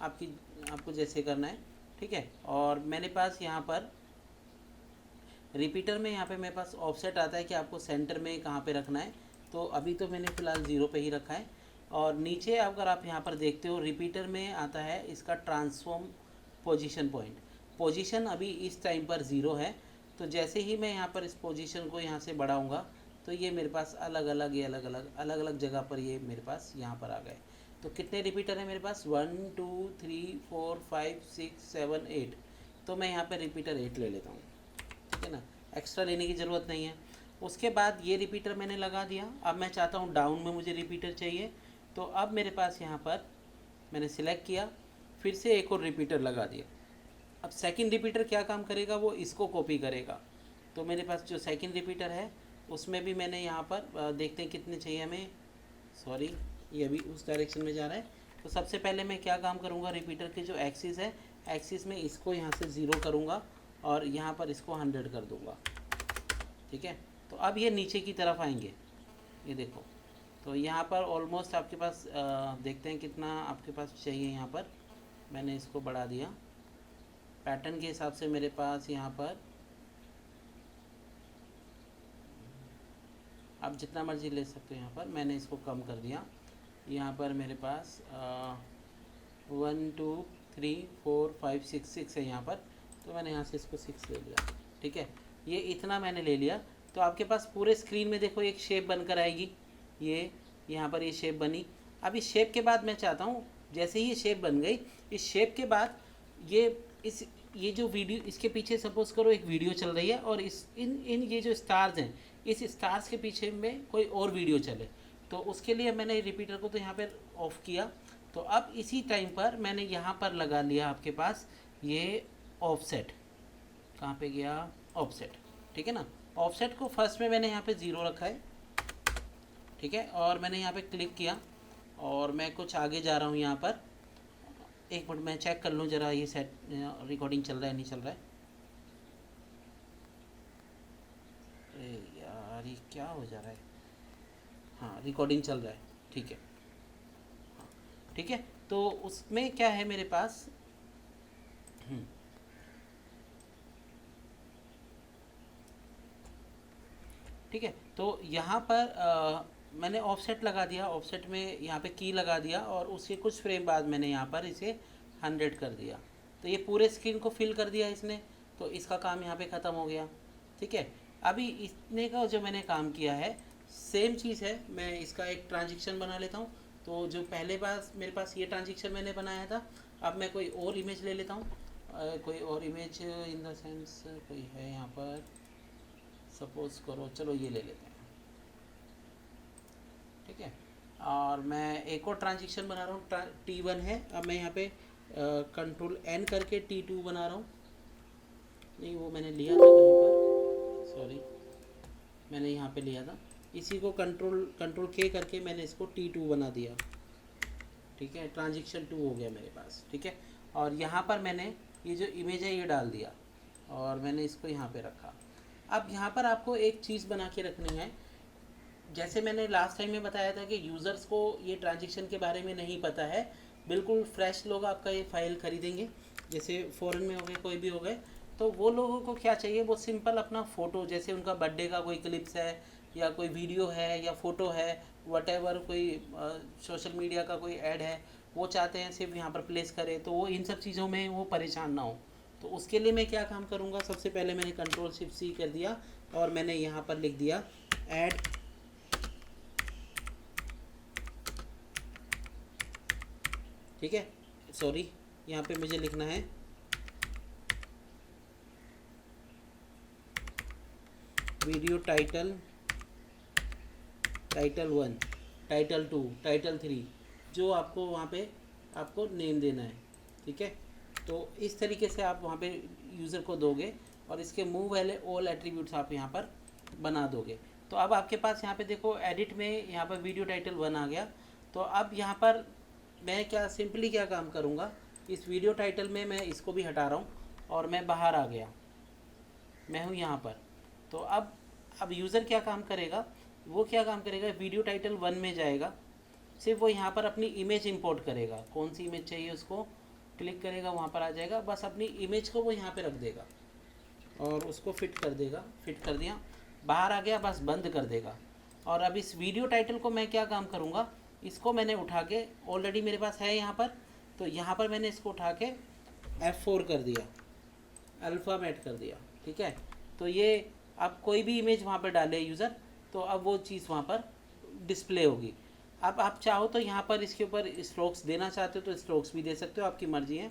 आपको जैसे करना है। ठीक है, और मैंने पास यहाँ पर रिपीटर में यहाँ पे मेरे पास ऑफसेट आता है कि आपको सेंटर में कहाँ पे रखना है। तो अभी तो मैंने फ़िलहाल 0 पे ही रखा है। और नीचे अगर आप यहाँ पर देखते हो, रिपीटर में आता है इसका ट्रांसफॉर्म पोजीशन पॉइंट। पोजीशन अभी इस टाइम पर 0 है। तो जैसे ही मैं यहाँ पर इस पोजीशन को यहाँ से बढ़ाऊँगा तो ये मेरे पास अलग अलग जगह पर ये मेरे पास यहाँ पर आ गए। तो कितने रिपीटर है मेरे पास? 1 2 3 4 5 6 7 8। तो मैं यहाँ पर रिपीटर 8 ले लेता हूँ। ठीक है ना, एक्स्ट्रा लेने की ज़रूरत नहीं है। उसके बाद ये रिपीटर मैंने लगा दिया। अब मैं चाहता हूँ डाउन में मुझे रिपीटर चाहिए। तो अब मेरे पास यहाँ पर मैंने सिलेक्ट किया, फिर से एक और रिपीटर लगा दिया। अब सेकंड रिपीटर क्या काम करेगा, वो इसको कॉपी करेगा। तो मेरे पास जो सेकंड रिपीटर है उसमें भी मैंने यहाँ पर देखते हैं कितने चाहिए हमें। सॉरी, ये अभी उस डायरेक्शन में जा रहा है। तो सबसे पहले मैं क्या काम करूँगा, रिपीटर के जो एक्सिस है, एक्सिस में इसको यहाँ से 0 करूँगा और यहाँ पर इसको 100 कर दूँगा। ठीक है, तो अब ये नीचे की तरफ आएंगे, ये देखो। तो यहाँ पर ऑलमोस्ट आपके पास देखते हैं कितना आपके पास चाहिए। यहाँ पर मैंने इसको बढ़ा दिया पैटर्न के हिसाब से। मेरे पास यहाँ पर आप जितना मर्जी ले सकते हो। यहाँ पर मैंने इसको कम कर दिया। यहाँ पर मेरे पास 1 2 3 4 5 6 है यहाँ पर। तो मैंने यहाँ से इसको 6 ले लिया। ठीक है, ये इतना मैंने ले लिया। तो आपके पास पूरे स्क्रीन में देखो एक शेप बनकर आएगी। ये यहाँ पर ये शेप बनी। अब इस शेप के बाद मैं चाहता हूँ, जैसे ही ये शेप बन गई, इस शेप के बाद ये जो वीडियो, इसके पीछे सपोज करो एक वीडियो चल रही है और इन ये जो स्टार्स हैं, इस स्टार्स के पीछे में कोई और वीडियो चले। तो उसके लिए मैंने रिपीटर को तो यहाँ पर ऑफ़ किया। तो अब इसी टाइम पर मैंने यहाँ पर लगा लिया आपके पास ये ऑफसेट। कहाँ पे गया? ऑफसेट। ठीक है ना, ऑफसेट को फर्स्ट में मैंने यहाँ पे 0 रखा है। ठीक है, और मैंने यहाँ पे क्लिक किया और मैं कुछ आगे जा रहा हूँ। यहाँ पर एक मिनट मैं चेक कर लूँ ज़रा, ये सेट रिकॉर्डिंग चल रहा है नहीं चल रहा है। अरे यार, ये क्या हो जा रहा है? हाँ, रिकॉर्डिंग चल रहा है। ठीक है, हाँ ठीक है। तो उसमें क्या है मेरे पास, ठीक है। तो यहाँ पर मैंने ऑफसेट लगा दिया। ऑफसेट में यहाँ पे की लगा दिया और उसके कुछ फ्रेम बाद मैंने यहाँ पर इसे 100 कर दिया। तो ये पूरे स्क्रीन को फिल कर दिया इसने। तो इसका काम यहाँ पे ख़त्म हो गया। ठीक है, अभी इसने का जो मैंने काम किया है सेम चीज़ है। मैं इसका एक ट्रांजेक्शन बना लेता हूँ। तो जो पहले बार मेरे पास ये ट्रांजेक्शन मैंने बनाया था, अब मैं कोई और इमेज ले लेता हूँ। कोई और इमेज इन द सेंस कोई है यहाँ पर, सपोज करो, चलो ये ले लेते हैं। ठीक है, और मैं एक और ट्रांजेक्शन बना रहा हूँ, T1 है। अब मैं यहाँ पे कंट्रोल N करके T2 बना रहा हूँ। नहीं, वो मैंने लिया था कहीं पर, सॉरी, मैंने यहाँ पे लिया था। इसी को कंट्रोल K करके मैंने इसको T2 बना दिया। ठीक है, ट्रांजेक्शन 2 हो गया मेरे पास। ठीक है, और यहाँ पर मैंने ये जो इमेज है ये डाल दिया और मैंने इसको यहाँ पे रखा। अब यहाँ पर आपको एक चीज़ बना के रखनी है। जैसे मैंने लास्ट टाइम में बताया था कि यूज़र्स को ये ट्रांजेक्शन के बारे में नहीं पता है। बिल्कुल फ्रेश लोग आपका ये फ़ाइल खरीदेंगे, जैसे फ़ॉरेन में हो गए, कोई भी हो गए, तो वो लोगों को क्या चाहिए, वो सिंपल अपना फ़ोटो, जैसे उनका बर्थडे का कोई क्लिप्स है या कोई वीडियो है या फ़ोटो है, वटेवर, कोई सोशल मीडिया का कोई ऐड है, वो चाहते हैं सिर्फ यहाँ पर प्लेस करें। तो वो इन सब चीज़ों में वो परेशान ना हो। तो उसके लिए मैं क्या काम करूँगा, सबसे पहले मैंने Ctrl+Shift+C कर दिया और मैंने यहाँ पर लिख दिया ऐड। ठीक है, सॉरी, यहाँ पे मुझे लिखना है video title title 1, title 2, title 3, जो आपको वहाँ पे आपको नेम देना है, ठीक है। तो इस तरीके से आप वहाँ पे यूज़र को दोगे और इसके मूव वाले ऑल एट्रीब्यूट्स आप यहाँ पर बना दोगे। तो अब आपके पास यहाँ पे देखो एडिट में यहाँ पर वीडियो टाइटल 1 आ गया। तो अब यहाँ पर मैं सिंपली क्या काम करूँगा, इस वीडियो टाइटल में मैं इसको भी हटा रहा हूँ और मैं बाहर आ गया, मैं हूँ यहाँ पर। तो अब यूज़र क्या काम करेगा, वो क्या काम करेगा, वीडियो टाइटल 1 में जाएगा, सिर्फ वो यहाँ पर अपनी इमेज इंपोर्ट करेगा, कौन सी इमेज चाहिए उसको क्लिक करेगा, वहाँ पर आ जाएगा, बस अपनी इमेज को वो यहाँ पे रख देगा और उसको फिट कर देगा। फिट कर दिया, बाहर आ गया, बस बंद कर देगा। और अब इस वीडियो टाइटल को मैं क्या काम करूँगा, इसको मैंने उठा के, ऑलरेडी मेरे पास है यहाँ पर, तो यहाँ पर मैंने इसको उठा के F4 कर दिया, अल्फ़ाबेट कर दिया, ठीक है। तो ये अब कोई भी इमेज वहाँ पर डाले यूज़र, तो अब वो चीज़ वहाँ पर डिस्प्ले होगी। अब आप चाहो तो यहाँ पर इसके ऊपर स्ट्रोक्स देना चाहते हो तो स्ट्रोक्स भी दे सकते हो, आपकी मर्ज़ी है।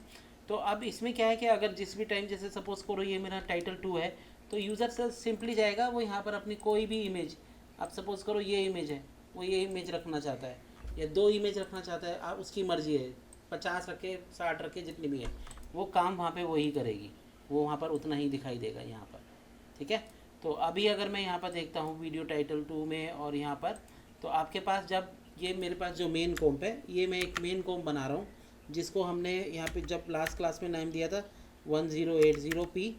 तो अब इसमें क्या है कि अगर जिस भी टाइम, जैसे सपोज़ करो ये मेरा टाइटल 2 है, तो यूज़र से सिंपली जाएगा, वो यहाँ पर अपनी कोई भी इमेज, आप सपोज़ करो ये इमेज है, वो ये इमेज रखना चाहता है या 2 इमेज रखना चाहता है, आप उसकी मर्ज़ी है, 50 रखे, 60 रखे, जितनी भी है, वो काम वहाँ पे वही करेगी, वो वहाँ पर उतना ही दिखाई देगा यहाँ पर, ठीक है। तो अभी अगर मैं यहाँ पर देखता हूँ वीडियो टाइटल 2 में और यहाँ पर, तो आपके पास जब ये मेरे पास जो मेन कॉम्प है, ये मैं एक मेन कॉम्प बना रहा हूँ, जिसको हमने यहाँ पे जब लास्ट क्लास में नाम दिया था 1080p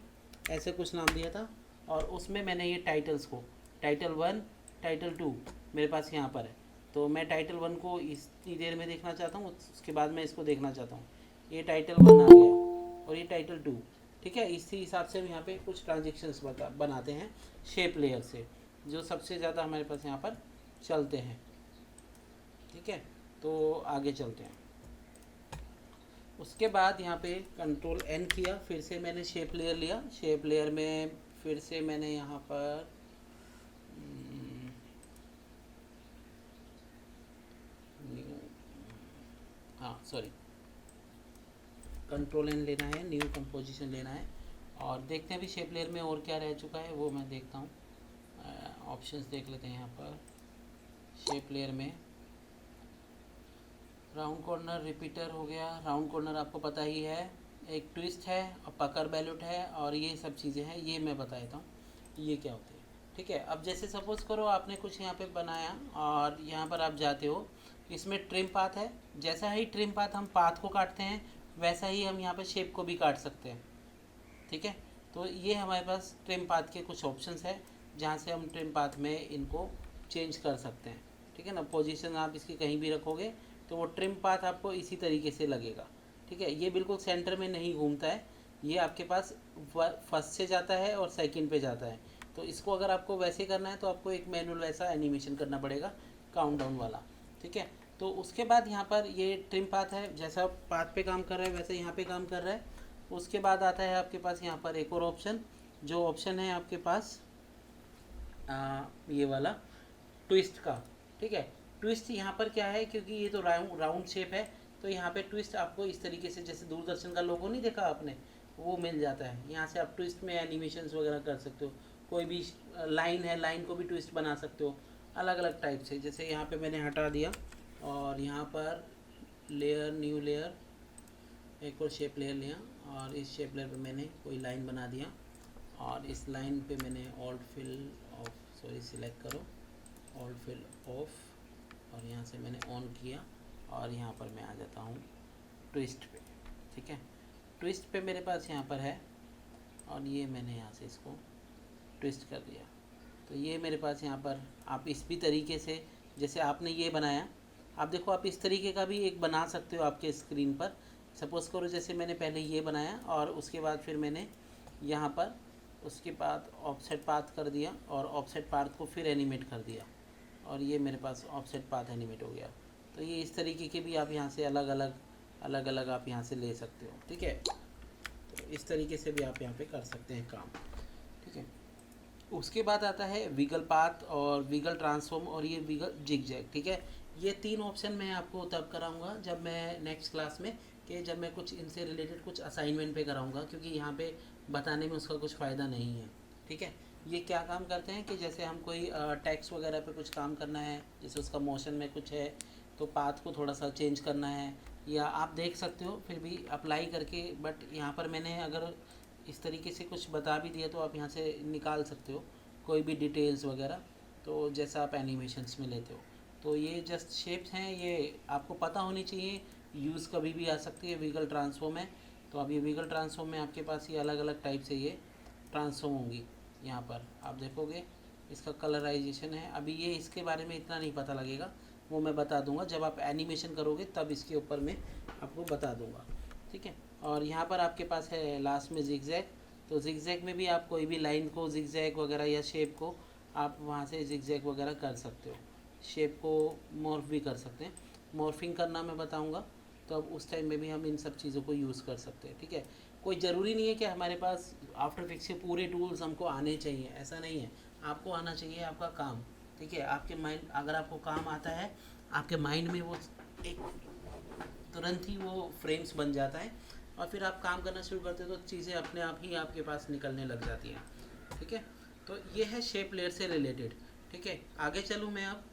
ऐसे कुछ नाम दिया था। और उसमें मैंने ये टाइटल्स को, टाइटल 1, टाइटल 2 मेरे पास यहाँ पर है, तो मैं टाइटल 1 को इतनी देर में देखना चाहता हूँ, उसके बाद मैं इसको देखना चाहता हूँ। ये टाइटल 1 आ गया और ये टाइटल 2, ठीक है। इसी हिसाब से हम यहाँ पे कुछ ट्रांजेक्शन्स बनाते हैं शेप लेयर से, जो सबसे ज़्यादा हमारे पास यहाँ पर चलते हैं, ठीक है। तो आगे चलते हैं। उसके बाद यहाँ पे कंट्रोल N किया, फिर से मैंने शेप लेयर लिया, शेप लेयर में फिर से मैंने यहाँ पर कंट्रोल N लेना है, न्यू कंपोजिशन लेना है, और देखते हैं अभी शेप लेयर में और क्या रह चुका है, वो मैं देखता हूँ। ऑप्शंस देख लेते हैं यहाँ पर। शेप लेयर में राउंड कॉर्नर रिपीटर हो गया, राउंड कॉर्नर आपको पता ही है, एक ट्विस्ट है और पकर बैलूट है, और ये सब चीज़ें हैं, ये मैं बता देता हूँ ये क्या होती है, ठीक है। अब जैसे सपोज़ करो आपने कुछ यहाँ पे बनाया और यहाँ पर आप जाते हो, इसमें ट्रिम पाथ है, जैसा ही ट्रिम पाथ हम पाथ को काटते हैं, वैसा ही हम यहाँ पर शेप को भी काट सकते हैं, ठीक है। तो ये हमारे पास ट्रिम पाथ के कुछ ऑप्शंस है, जहाँ से हम ट्रिम पाथ में इनको चेंज कर सकते हैं, ठीक है ना। पोजीशन आप इसकी कहीं भी रखोगे तो वो ट्रिम पाथ आपको इसी तरीके से लगेगा, ठीक है। ये बिल्कुल सेंटर में नहीं घूमता है, ये आपके पास फर्स्ट से जाता है और सेकंड पे जाता है। तो इसको अगर आपको वैसे करना है तो आपको एक मैनुअल वैसा एनिमेशन करना पड़ेगा, काउंटडाउन वाला, ठीक है। तो उसके बाद यहाँ पर ये ट्रिम पाथ है, जैसा पाथ पे काम कर रहा है वैसे यहाँ पे काम कर रहा है। उसके बाद आता है आपके पास यहाँ पर एक और ऑप्शन, जो ऑप्शन है आपके पास ये वाला ट्विस्ट का, ठीक है। ट्विस्ट यहाँ पर क्या है, क्योंकि ये तो राउंड शेप है, तो यहाँ पे ट्विस्ट आपको इस तरीके से, जैसे दूरदर्शन का लोगो नहीं देखा आपने, वो मिल जाता है। यहाँ से आप ट्विस्ट में एनिमेशंस वगैरह कर सकते हो, कोई भी लाइन है, लाइन को भी ट्विस्ट बना सकते हो अलग अलग टाइप से। जैसे यहाँ पे मैंने हटा दिया और यहाँ पर लेयर, न्यू लेयर, एक और शेप लेयर लिया और इस शेप लेयर पे मैंने कोई लाइन बना दिया, और इस लाइन पे मैंने alt fill off, sorry select करो, ऑल्ट फिल ऑफ, और यहाँ से मैंने ऑन किया और यहाँ पर मैं आ जाता हूँ ट्विस्ट पे, ठीक है। ट्विस्ट पे मेरे पास यहाँ पर है और ये मैंने यहाँ से इसको ट्विस्ट कर दिया। तो ये मेरे पास यहाँ पर आप इस भी तरीके से, जैसे आपने ये बनाया, आप देखो आप इस तरीके का भी एक बना सकते हो आपके स्क्रीन पर। सपोज़ करो जैसे मैंने पहले ये बनाया और उसके बाद फिर मैंने यहाँ पर उसके बाद ऑफसेट पाथ कर दिया और ऑफसेट पाथ को फिर एनिमेट कर दिया, और ये मेरे पास ऑफसेट पाथ एनिमेट हो गया। तो ये इस तरीके के भी आप यहाँ से अलग अलग आप यहाँ से ले सकते हो, ठीक है। तो इस तरीके से भी आप यहाँ पे कर सकते हैं काम, ठीक है। उसके बाद आता है विगल पाथ और विगल ट्रांसफॉर्म और ये विगल जिगजैग, ठीक है। ये 3 ऑप्शन मैं आपको तब कराऊंगा जब मैं नेक्स्ट क्लास में, कि जब मैं कुछ इनसे रिलेटेड कुछ असाइनमेंट पे कराऊंगा, क्योंकि यहाँ पे बताने में उसका कुछ फ़ायदा नहीं है, ठीक है। ये क्या काम करते हैं कि जैसे हम कोई टेक्स्ट वगैरह पे कुछ काम करना है, जैसे उसका मोशन में कुछ है तो पाथ को थोड़ा सा चेंज करना है, या आप देख सकते हो फिर भी अप्लाई करके, बट यहाँ पर मैंने अगर इस तरीके से कुछ बता भी दिया तो आप यहाँ से निकाल सकते हो कोई भी डिटेल्स वगैरह, तो जैसा आप एनिमेशंस में लेते हो। तो ये जस्ट शेप्स हैं, ये आपको पता होनी चाहिए, यूज़ कभी भी आ सकती है। व्हीकल ट्रांसफॉर्म है, तो अब ये व्हीकल ट्रांसफॉर्म में आपके पास ये अलग अलग टाइप से ये ट्रांसफॉर्म होंगी। यहाँ पर आप देखोगे इसका कलराइजेशन है, अभी ये इसके बारे में इतना नहीं पता लगेगा, वो मैं बता दूंगा जब आप एनिमेशन करोगे तब इसके ऊपर मैं आपको बता दूंगा, ठीक है। और यहाँ पर आपके पास है लास्ट में जिगजैग, तो जिगजैग में भी आप कोई भी लाइन को जिगजैग वगैरह या शेप को आप वहाँ से जिगजैग वगैरह कर सकते हो, शेप को मॉर्फ भी कर सकते हैं। मॉर्फिंग करना मैं बताऊँगा, तो अब उस टाइम में भी हम इन सब चीज़ों को यूज़ कर सकते हैं, ठीक है। कोई ज़रूरी नहीं है कि हमारे पास आफ्टर इफेक्ट्स के पूरे टूल्स हमको आने चाहिए, ऐसा नहीं है। आपको आना चाहिए आपका काम, ठीक है। आपके माइंड, अगर आपको काम आता है, आपके माइंड में वो एक तुरंत ही वो फ्रेम्स बन जाता है, और फिर आप काम करना शुरू करते हो तो चीज़ें अपने आप ही आपके पास निकलने लग जाती हैं, ठीक है। तो ये है शेप लेयर से रिलेटेड, ठीक है। आगे चलूँ मैं अब?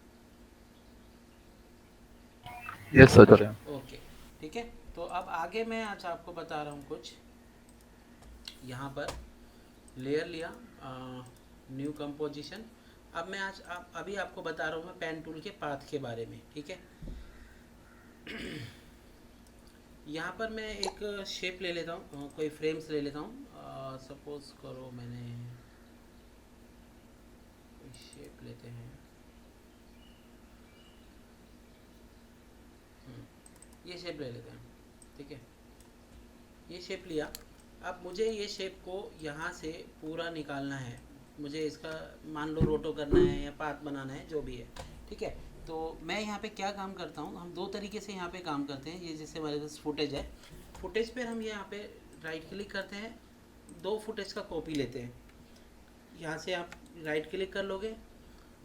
यस सर, चलें। ओके, ठीक है। तो अब आगे मैं आज आपको बता रहा हूँ कुछ। यहाँ पर लेयर लिया, न्यू कंपोजिशन। अब मैं आज अभी आपको बता रहा हूँ मैं पेन टूल के पाथ के बारे में, ठीक है। यहाँ पर मैं एक शेप ले लेता हूँ, कोई फ्रेम्स ले लेता हूँ। सपोज करो मैंने कोई शेप लेते हैं, ये शेप ले लेते हैं, ठीक है। ये शेप लिया, अब मुझे ये शेप को यहाँ से पूरा निकालना है, मुझे इसका मान लो रोटो करना है या पाथ बनाना है, जो भी है, ठीक है। तो मैं यहाँ पे क्या काम करता हूँ, हम दो तरीके से यहाँ पे काम करते हैं। ये जैसे हमारे पास फुटेज है, फुटेज पर हम यहाँ पे राइट क्लिक करते हैं, दो फुटेज का कॉपी लेते हैं। यहाँ से आप राइट क्लिक कर लोगे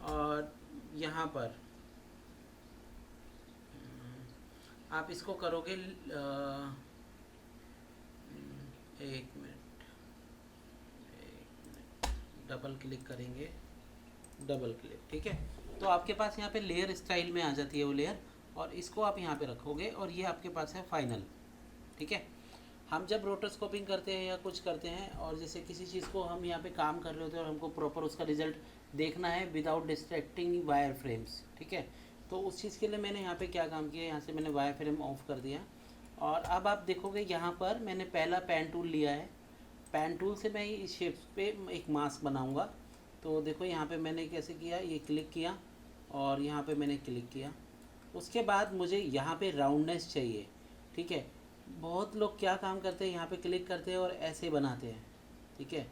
और यहाँ पर आप इसको करोगे, एक मिनट, डबल क्लिक करेंगे, डबल क्लिक, ठीक है। तो आपके पास यहाँ पे लेयर स्टाइल में आ जाती है वो लेयर, और इसको आप यहाँ पे रखोगे और ये आपके पास है फाइनल, ठीक है। हम जब रोटोस्कोपिंग करते हैं या कुछ करते हैं, और जैसे किसी चीज़ को हम यहाँ पे काम कर रहे होते हैं और हमको प्रॉपर उसका रिजल्ट देखना है विदाउट डिस्ट्रैक्टिंग वायर फ्रेम्स, ठीक है। तो उस चीज़ के लिए मैंने यहाँ पे क्या काम किया, यहाँ से मैंने वायर फ्रेम ऑफ कर दिया, और अब आप देखोगे यहाँ पर मैंने पहला पेन टूल लिया है। पेन टूल से मैं इस शेप पे एक मास्क बनाऊंगा। तो देखो यहाँ पे मैंने कैसे किया, ये क्लिक किया और यहाँ पे मैंने क्लिक किया। उसके बाद मुझे यहाँ पे राउंडनेस चाहिए, ठीक है। बहुत लोग क्या काम करते हैं, यहाँ पे क्लिक करते हैं और ऐसे बनाते हैं, ठीक है।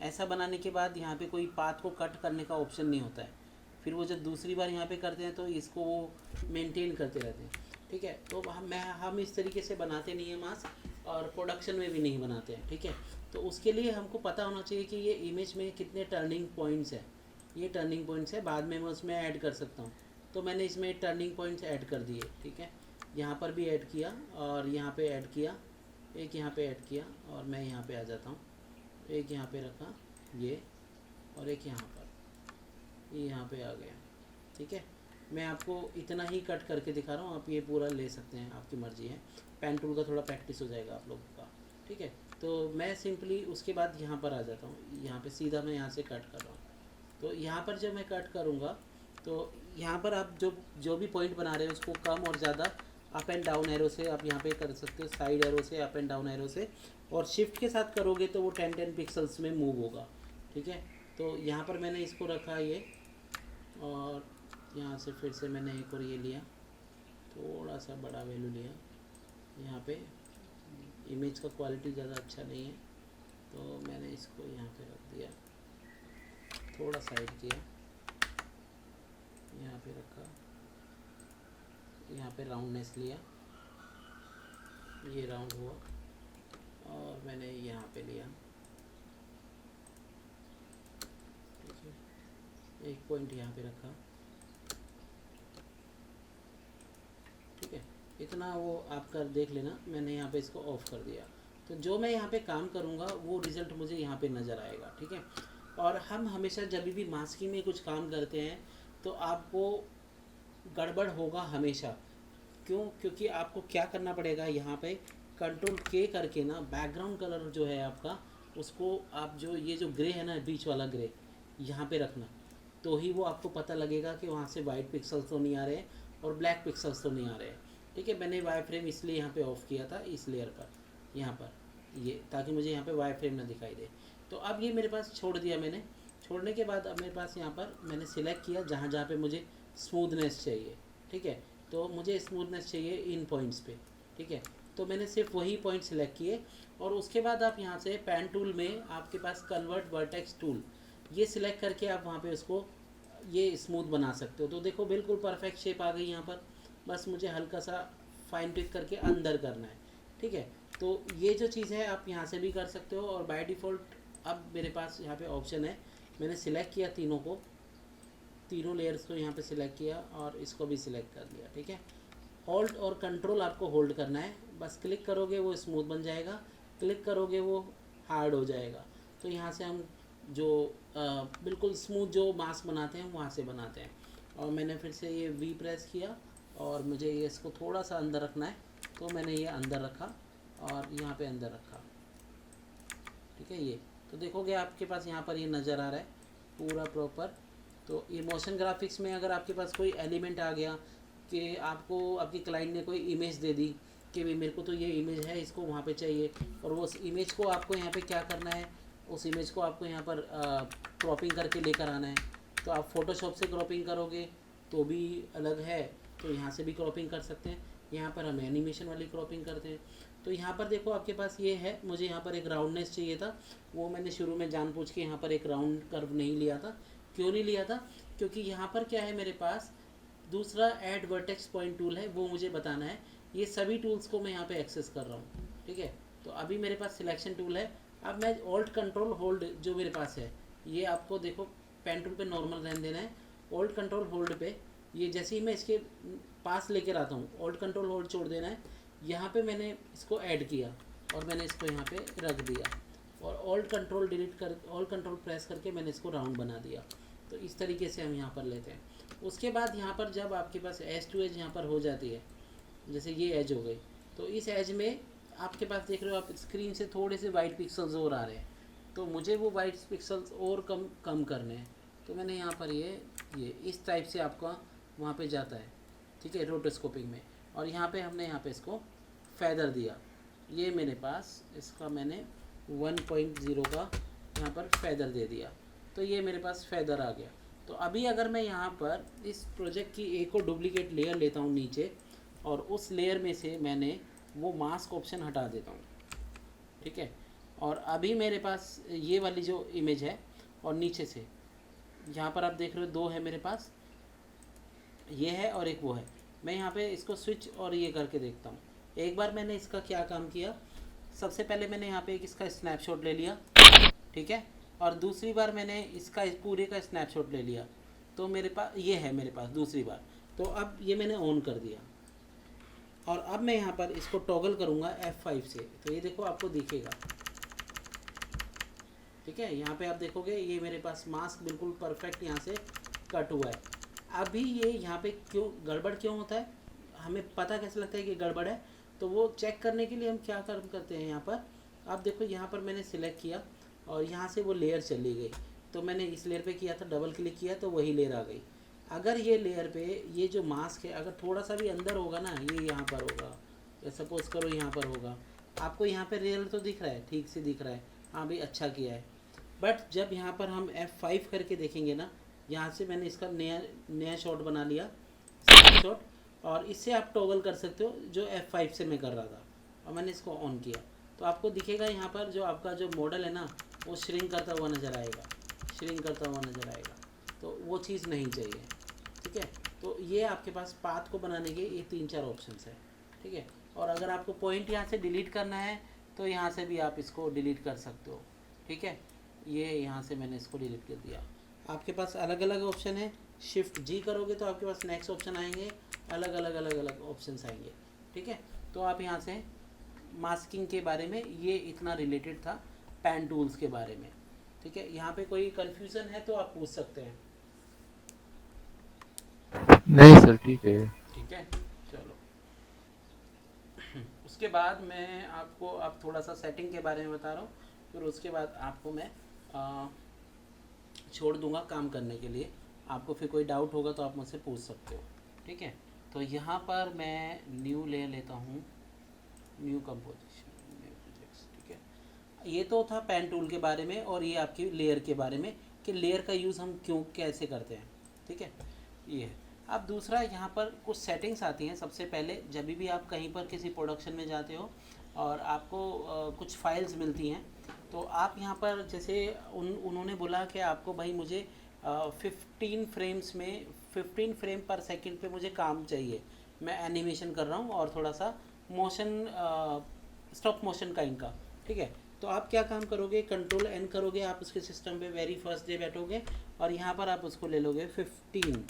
ऐसा बनाने के बाद यहाँ पे कोई पाथ को कट करने का ऑप्शन नहीं होता है, फिर वो जब दूसरी बार यहाँ पे करते हैं तो इसको वो मेंटेन करते रहते हैं, ठीक है। तो हम इस तरीके से बनाते नहीं हैं मास्क, और प्रोडक्शन में भी नहीं बनाते हैं, ठीक है। तो उसके लिए हमको पता होना चाहिए कि ये इमेज में कितने टर्निंग पॉइंट्स हैं। ये टर्निंग पॉइंट्स है, बाद में मैं उसमें ऐड कर सकता हूँ। तो मैंने इसमें टर्निंग पॉइंट्स ऐड कर दिए, ठीक है। यहाँ पर भी ऐड किया और यहाँ पे ऐड किया, एक यहाँ पे ऐड किया, और मैं यहाँ पे आ जाता हूँ, एक यहाँ पे रखा ये, और एक यहाँ पर, ये यहाँ पे आ गया, ठीक है। मैं आपको इतना ही कट करके दिखा रहा हूँ, आप ये पूरा ले सकते हैं, आपकी मर्ज़ी है। पेन टूल का थोड़ा प्रैक्टिस हो जाएगा आप लोगों का, ठीक है। तो मैं सिंपली उसके बाद यहाँ पर आ जाता हूँ, यहाँ पे सीधा मैं यहाँ से कट कर रहा हूँ। तो यहाँ पर जब मैं कट करूँगा तो यहाँ पर आप जो जो भी पॉइंट बना रहे हो उसको कम और ज़्यादा अप एंड डाउन एरो से आप यहाँ पे कर सकते हो, साइड एरो से, अप एंड डाउन एरो से, और शिफ्ट के साथ करोगे तो वो 10-10 पिक्सल्स में मूव होगा, ठीक है। तो यहाँ पर मैंने इसको रखा ये, और यहाँ से फिर से मैंने एक और ये लिया, थोड़ा सा बड़ा वैल्यू लिया। यहाँ पे इमेज का क्वालिटी ज़्यादा अच्छा नहीं है, तो मैंने इसको यहाँ पे रख दिया, थोड़ा साइड किया, यहाँ पे रखा, यहाँ पे राउंडनेस लिया, ये राउंड हुआ, और मैंने यहाँ पे लिया, ठीक है। एक पॉइंट यहाँ पे रखा, ठीक है। इतना वो आप कर देख लेना, मैंने यहाँ पे इसको ऑफ कर दिया। तो जो मैं यहाँ पे काम करूँगा वो रिज़ल्ट मुझे यहाँ पे नज़र आएगा, ठीक है। और हम हमेशा जब भी मास्किंग में कुछ काम करते हैं तो आपको गड़बड़ होगा हमेशा। क्यों? क्योंकि आपको क्या करना पड़ेगा, यहाँ पे कंट्रोल के करके ना बैकग्राउंड कलर जो है आपका, उसको आप जो ये जो ग्रे है ना, बीच वाला ग्रे यहाँ पे रखना, तो ही वो आपको पता लगेगा कि वहाँ से वाइट पिक्सल्स तो नहीं आ रहे हैं और ब्लैक पिक्सल्स तो नहीं आ रहे हैं। ठीक है, मैंने वाई फ्रेम इसलिए यहाँ पे ऑफ़ किया था इस लेयर पर, यहाँ पर ये, ताकि मुझे यहाँ पे वाई फ्रेम ना दिखाई दे। तो अब ये मेरे पास छोड़ दिया मैंने। छोड़ने के बाद अब मेरे पास यहाँ पर मैंने सिलेक्ट किया जहाँ जहाँ पे मुझे स्मूथनेस चाहिए। ठीक है, तो मुझे स्मूथनेस चाहिए इन पॉइंट्स पे। ठीक है, तो मैंने सिर्फ वही पॉइंट सिलेक्ट किए और उसके बाद आप यहाँ से पेन टूल में आपके पास कन्वर्ट वर्टेक्स टूल, ये सिलेक्ट करके आप वहाँ पे उसको ये स्मूथ बना सकते हो। तो देखो बिल्कुल परफेक्ट शेप आ गई यहाँ पर, बस मुझे हल्का सा फाइन ट्विक करके अंदर करना है। ठीक है, तो ये जो चीज़ है आप यहाँ से भी कर सकते हो। और बाय डिफ़ॉल्ट अब मेरे पास यहाँ पे ऑप्शन है, मैंने सिलेक्ट किया तीनों को, तीनों लेयर्स को यहाँ पे सिलेक्ट किया और इसको भी सिलेक्ट कर दिया। ठीक है, होल्ड और कंट्रोल आपको होल्ड करना है, बस क्लिक करोगे वो स्मूथ बन जाएगा, क्लिक करोगे वो हार्ड हो जाएगा। तो यहाँ से हम जो बिल्कुल स्मूथ जो मास्क बनाते हैं वहाँ से बनाते हैं। और मैंने फिर से ये वी प्रेस किया और मुझे ये इसको थोड़ा सा अंदर रखना है, तो मैंने ये अंदर रखा और यहाँ पे अंदर रखा। ठीक है, ये तो देखोगे आपके पास यहाँ पर ये नज़र आ रहा है पूरा प्रॉपर। तो ये मोशन ग्राफिक्स में अगर आपके पास कोई एलिमेंट आ गया कि आपको आपकी क्लाइंट ने कोई इमेज दे दी कि भाई मेरे को तो ये इमेज है, इसको वहाँ पे चाहिए, और वो उस इमेज को आपको यहाँ पे क्या करना है, उस इमेज को आपको यहाँ पर क्रॉपिंग करके लेकर आना है। तो आप फ़ोटोशॉप से क्रॉपिंग करोगे तो भी अलग है, तो यहाँ से भी क्रॉपिंग कर सकते हैं। यहाँ पर हम एनिमेशन वाली क्रॉपिंग करते हैं। तो यहाँ पर देखो आपके पास ये है, मुझे यहाँ पर एक राउंडनेस चाहिए था, वो मैंने शुरू में जानबूझ के यहाँ पर एक राउंड कर्व नहीं लिया था। क्यों नहीं लिया था? क्योंकि यहाँ पर क्या है, मेरे पास दूसरा ऐड वर्टेक्स पॉइंट टूल है, वो मुझे बताना है। ये सभी टूल्स को मैं यहाँ पे एक्सेस कर रहा हूँ। ठीक है, तो अभी मेरे पास सिलेक्शन टूल है। अब मैं ऑल्ट कंट्रोल होल्ड जो मेरे पास है, ये आपको देखो पेन टूल पे नॉर्मल रहने देना है। ऑल्ट कंट्रोल होल्ड पे ये जैसे ही मैं इसके पास लेकर आता हूँ, ऑल्ट कंट्रोल होल्ड छोड़ देना है। यहाँ पे मैंने इसको ऐड किया और मैंने इसको यहाँ पे रख दिया और ऑल्ट कंट्रोल डिलीट कर, ऑल्ट कंट्रोल प्रेस करके मैंने इसको राउंड बना दिया। तो इस तरीके से हम यहाँ पर लेते हैं। उसके बाद यहाँ पर जब आपके पास एज टू एज यहाँ पर हो जाती है, जैसे ये एज हो गई, तो इस एज में आपके पास देख रहे हो आप स्क्रीन से थोड़े से वाइट पिक्सल्स और आ रहे हैं, तो मुझे वो वाइट पिक्सल्स और कम करने हैं। तो मैंने यहाँ पर ये इस टाइप से आपका वहाँ पे जाता है। ठीक है, रोटोस्कोपिंग में। और यहाँ पे हमने यहाँ पे इसको फैदर दिया, ये मेरे पास इसका मैंने 1.0 का यहाँ पर फैदर दे दिया, तो ये मेरे पास फैदर आ गया। तो अभी अगर मैं यहाँ पर इस प्रोजेक्ट की एक और डुप्लीकेट लेयर लेता हूँ नीचे, और उस लेयर में से मैंने वो मास्क ऑप्शन हटा देता हूँ। ठीक है, और अभी मेरे पास ये वाली जो इमेज है, और नीचे से यहाँ पर आप देख रहे हो दो है मेरे पास, ये है और एक वो है। मैं यहाँ पे इसको स्विच और ये करके देखता हूँ। एक बार मैंने इसका क्या काम किया, सबसे पहले मैंने यहाँ पे एक इसका स्नैपशॉट ले लिया। ठीक है, और दूसरी बार मैंने इसका इस पूरे का स्नैपशॉट ले लिया, तो मेरे पास ये है मेरे पास दूसरी बार। तो अब ये मैंने ऑन कर दिया और अब मैं यहाँ पर इसको टॉगल करूँगा F5 से, तो ये देखो आपको दिखेगा। ठीक है, यहाँ पे आप देखोगे ये मेरे पास मास्क बिल्कुल परफेक्ट यहाँ से कट हुआ है। अभी ये यहाँ पे क्यों गड़बड़ क्यों होता है, हमें पता कैसे लगता है कि गड़बड़ है, तो वो चेक करने के लिए हम क्या करते हैं, यहाँ पर आप देखो, यहाँ पर मैंने सिलेक्ट किया और यहाँ से वो लेयर चली गई। तो मैंने इस लेयर पे किया था, डबल क्लिक किया तो वही लेयर आ गई। अगर ये लेयर पे ये जो मास्क है अगर थोड़ा सा भी अंदर होगा ना, ये यहाँ पर होगा, या सपोज़ करो यहाँ पर होगा, आपको यहाँ पे रियल तो दिख रहा है, ठीक से दिख रहा है, हाँ भाई अच्छा किया है। बट जब यहाँ पर हम F5 करके देखेंगे ना, यहाँ से मैंने इसका नया शॉट बना लिया, शॉट, और इससे आप टॉगल कर सकते हो जो F5 से मैं कर रहा था, और मैंने इसको ऑन किया तो आपको दिखेगा यहाँ पर जो आपका जो मॉडल है ना, वो श्रिंक करता हुआ नज़र आएगा, श्रिंक करता हुआ नज़र आएगा। तो वो चीज़ नहीं चाहिए। ठीक है, तो ये आपके पास पाथ को बनाने के ये 3-4 ऑप्शंस है। ठीक है, और अगर आपको पॉइंट यहाँ से डिलीट करना है तो यहाँ से भी आप इसको डिलीट कर सकते हो। ठीक है, ये यहाँ से मैंने इसको डिलीट कर दिया। आपके पास अलग अलग ऑप्शन है, शिफ्ट जी करोगे तो आपके पास नेक्स्ट ऑप्शन आएंगे, अलग अलग ऑप्शंस आएंगे। ठीक है, तो आप यहाँ से मास्किंग के बारे में ये इतना रिलेटेड था पेन टूल्स के बारे में। ठीक है, यहाँ पे कोई कन्फ्यूज़न है तो आप पूछ सकते हैं। नहीं सर, ठीक है। ठीक है, चलो। उसके बाद मैं आपको अब थोड़ा सा सेटिंग के बारे में बता रहा हूँ, फिर उसके बाद आपको मैं छोड़ दूंगा काम करने के लिए। आपको फिर कोई डाउट होगा तो आप मुझसे पूछ सकते हो। ठीक है, तो यहाँ पर मैं न्यू ले लेता हूँ, न्यू कंपोजिशन, न्यू प्रोजेक्ट्स। ठीक है, ये तो था पेन टूल के बारे में, और ये आपकी लेयर के बारे में कि लेयर का यूज़ हम क्यों कैसे करते हैं। ठीक है, ये है। अब दूसरा यहाँ पर कुछ सेटिंग्स आती हैं। सबसे पहले जब भी आप कहीं पर किसी प्रोडक्शन में जाते हो और आपको कुछ फाइल्स मिलती हैं, तो आप यहाँ पर जैसे उन्होंने बोला कि आपको भाई मुझे 15 फ्रेम्स में 15 फ्रेम पर सेकंड पे मुझे काम चाहिए, मैं एनिमेशन कर रहा हूँ और थोड़ा सा मोशन, स्टॉप मोशन का इनका। ठीक है, तो आप क्या काम करोगे, कंट्रोल एन करोगे, आप उसके सिस्टम पे वेरी फर्स्ट डे बैठोगे और यहाँ पर आप उसको ले लोगे 15।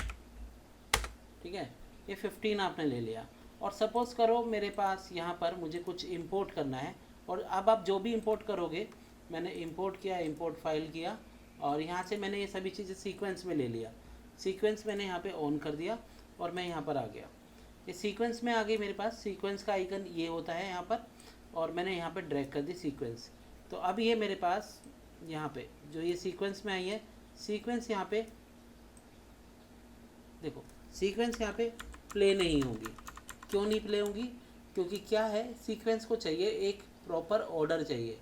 ठीक है, ये 15 आपने ले लिया, और सपोज़ करो मेरे पास यहाँ पर मुझे कुछ इंपोर्ट करना है, और अब आप जो भी इंपोर्ट करोगे, मैंने इंपोर्ट किया, इंपोर्ट फाइल किया, और यहाँ से मैंने ये सभी चीज़ें सीक्वेंस में ले लिया। सीक्वेंस मैंने यहाँ पे ऑन कर दिया और मैं यहाँ पर आ गया। ये सीक्वेंस में आ गई मेरे पास, सीक्वेंस का आइकन ये होता है यहाँ पर, और मैंने यहाँ पर ड्रैग कर दी सीक्वेंस। तो अब ये मेरे पास यहाँ पे जो ये सीक्वेंस में आई है, सीक्वेंस यहाँ पे देखो, सीक्वेंस यहाँ पे प्ले नहीं होगी। क्यों नहीं प्ले होगी? क्योंकि क्या है, सीक्वेंस को चाहिए एक प्रॉपर ऑर्डर चाहिए।